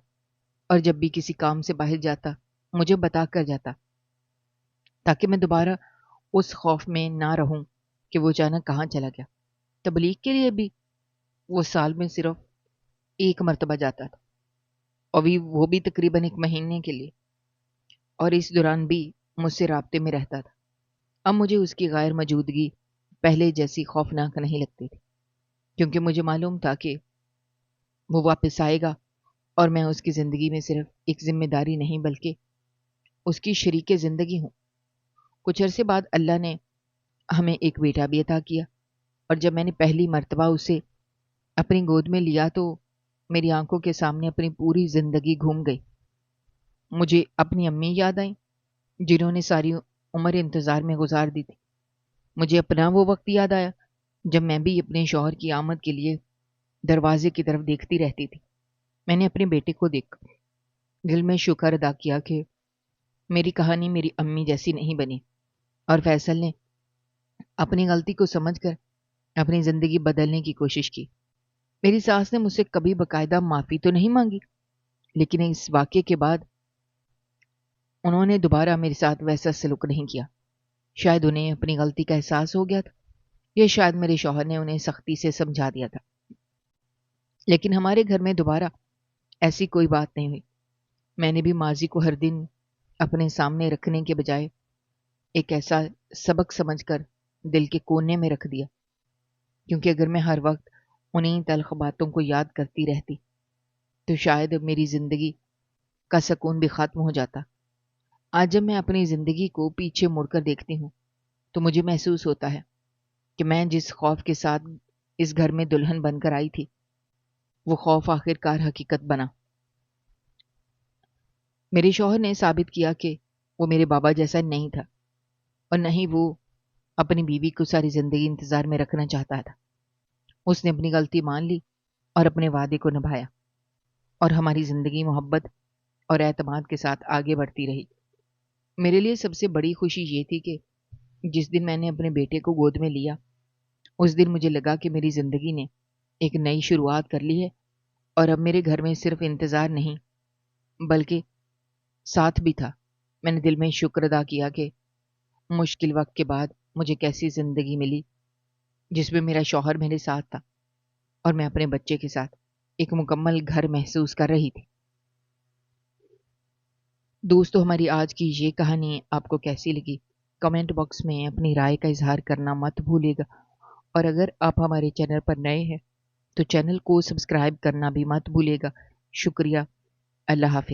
اور جب بھی کسی کام سے باہر جاتا مجھے بتا کر جاتا، تاکہ میں دوبارہ اس خوف میں نہ رہوں کہ وہ اچانک کہاں چلا گیا۔ تبلیغ کے لیے بھی وہ سال میں صرف ایک مرتبہ جاتا تھا، اور وہ بھی تقریباً 1 مہینے کے لیے، اور اس دوران بھی مجھ سے رابطے میں رہتا تھا۔ اب مجھے اس کی غیر موجودگی پہلے جیسی خوفناک نہیں لگتی تھی، کیونکہ مجھے معلوم تھا کہ وہ واپس آئے گا اور میں اس کی زندگی میں صرف ایک ذمہ داری نہیں بلکہ اس کی شریک زندگی ہوں۔ کچھ عرصے بعد اللہ نے ہمیں ایک بیٹا بھی عطا کیا، اور جب میں نے پہلی مرتبہ اسے اپنی گود میں لیا تو میری آنکھوں کے سامنے اپنی پوری زندگی گھوم گئی۔ مجھے اپنی امی یاد آئیں جنہوں نے ساری عمر انتظار میں گزار دی تھی۔ مجھے اپنا وہ وقت یاد آیا جب میں بھی اپنے شوہر کی آمد کے لیے دروازے کی طرف دیکھتی رہتی تھی۔ میں نے اپنے بیٹے کو دیکھ دل میں شکر ادا کیا کہ میری کہانی میری امی جیسی نہیں بنی، اور فیصل نے اپنی غلطی کو سمجھ کر اپنی زندگی بدلنے کی کوشش کی۔ میری ساس نے مجھ سے کبھی باقاعدہ معافی تو نہیں مانگی، لیکن اس واقعے کے بعد انہوں نے دوبارہ میرے ساتھ ویسا سلوک نہیں کیا۔ شاید انہیں اپنی غلطی کا احساس ہو گیا تھا، یا شاید میرے شوہر نے انہیں سختی سے سمجھا دیا تھا۔ لیکن ہمارے گھر میں دوبارہ ایسی کوئی بات نہیں ہوئی۔ میں نے بھی ماضی کو ہر دن اپنے سامنے رکھنے کے بجائے ایک ایسا سبق سمجھ کر دل کے کونے میں رکھ دیا، کیونکہ اگر میں ہر وقت انہیں تلخ باتوں کو یاد کرتی رہتی تو شاید میری زندگی کا سکون بھی ختم ہو جاتا۔ آج جب میں اپنی زندگی کو پیچھے مڑ کر دیکھتی ہوں تو مجھے محسوس ہوتا ہے کہ میں جس خوف کے ساتھ اس گھر میں دلہن بن کر آئی تھی، وہ خوف آخر کار حقیقت بنا۔ میرے شوہر نے ثابت کیا کہ وہ میرے بابا جیسا نہیں تھا، اور نہ ہی وہ اپنی بیوی کو ساری زندگی انتظار میں رکھنا چاہتا تھا۔ اس نے اپنی غلطی مان لی اور اپنے وعدے کو نبھایا، اور ہماری زندگی محبت اور اعتماد کے ساتھ آگے بڑھتی رہی۔ میرے لیے سب سے بڑی خوشی یہ تھی کہ جس دن میں نے اپنے بیٹے کو گود میں لیا، اس دن مجھے لگا کہ میری زندگی نے ایک نئی شروعات کر لی ہے، اور اب میرے گھر میں صرف انتظار نہیں بلکہ ساتھ بھی تھا۔ میں نے دل میں شکر ادا کیا کہ مشکل وقت کے بعد مجھے کیسی زندگی ملی جس میں میرا شوہر میرے ساتھ تھا اور میں اپنے بچے کے ساتھ ایک مکمل گھر محسوس کر رہی تھی۔ دوستو، ہماری آج کی یہ کہانی آپ کو کیسی لگی؟ کمنٹ باکس میں اپنی رائے کا اظہار کرنا مت بھولیے گا، اور اگر آپ ہمارے چینل پر نئے ہیں تو چینل کو سبسکرائب کرنا بھی مت بھولیے گا۔ شکریہ۔ اللہ حافظ۔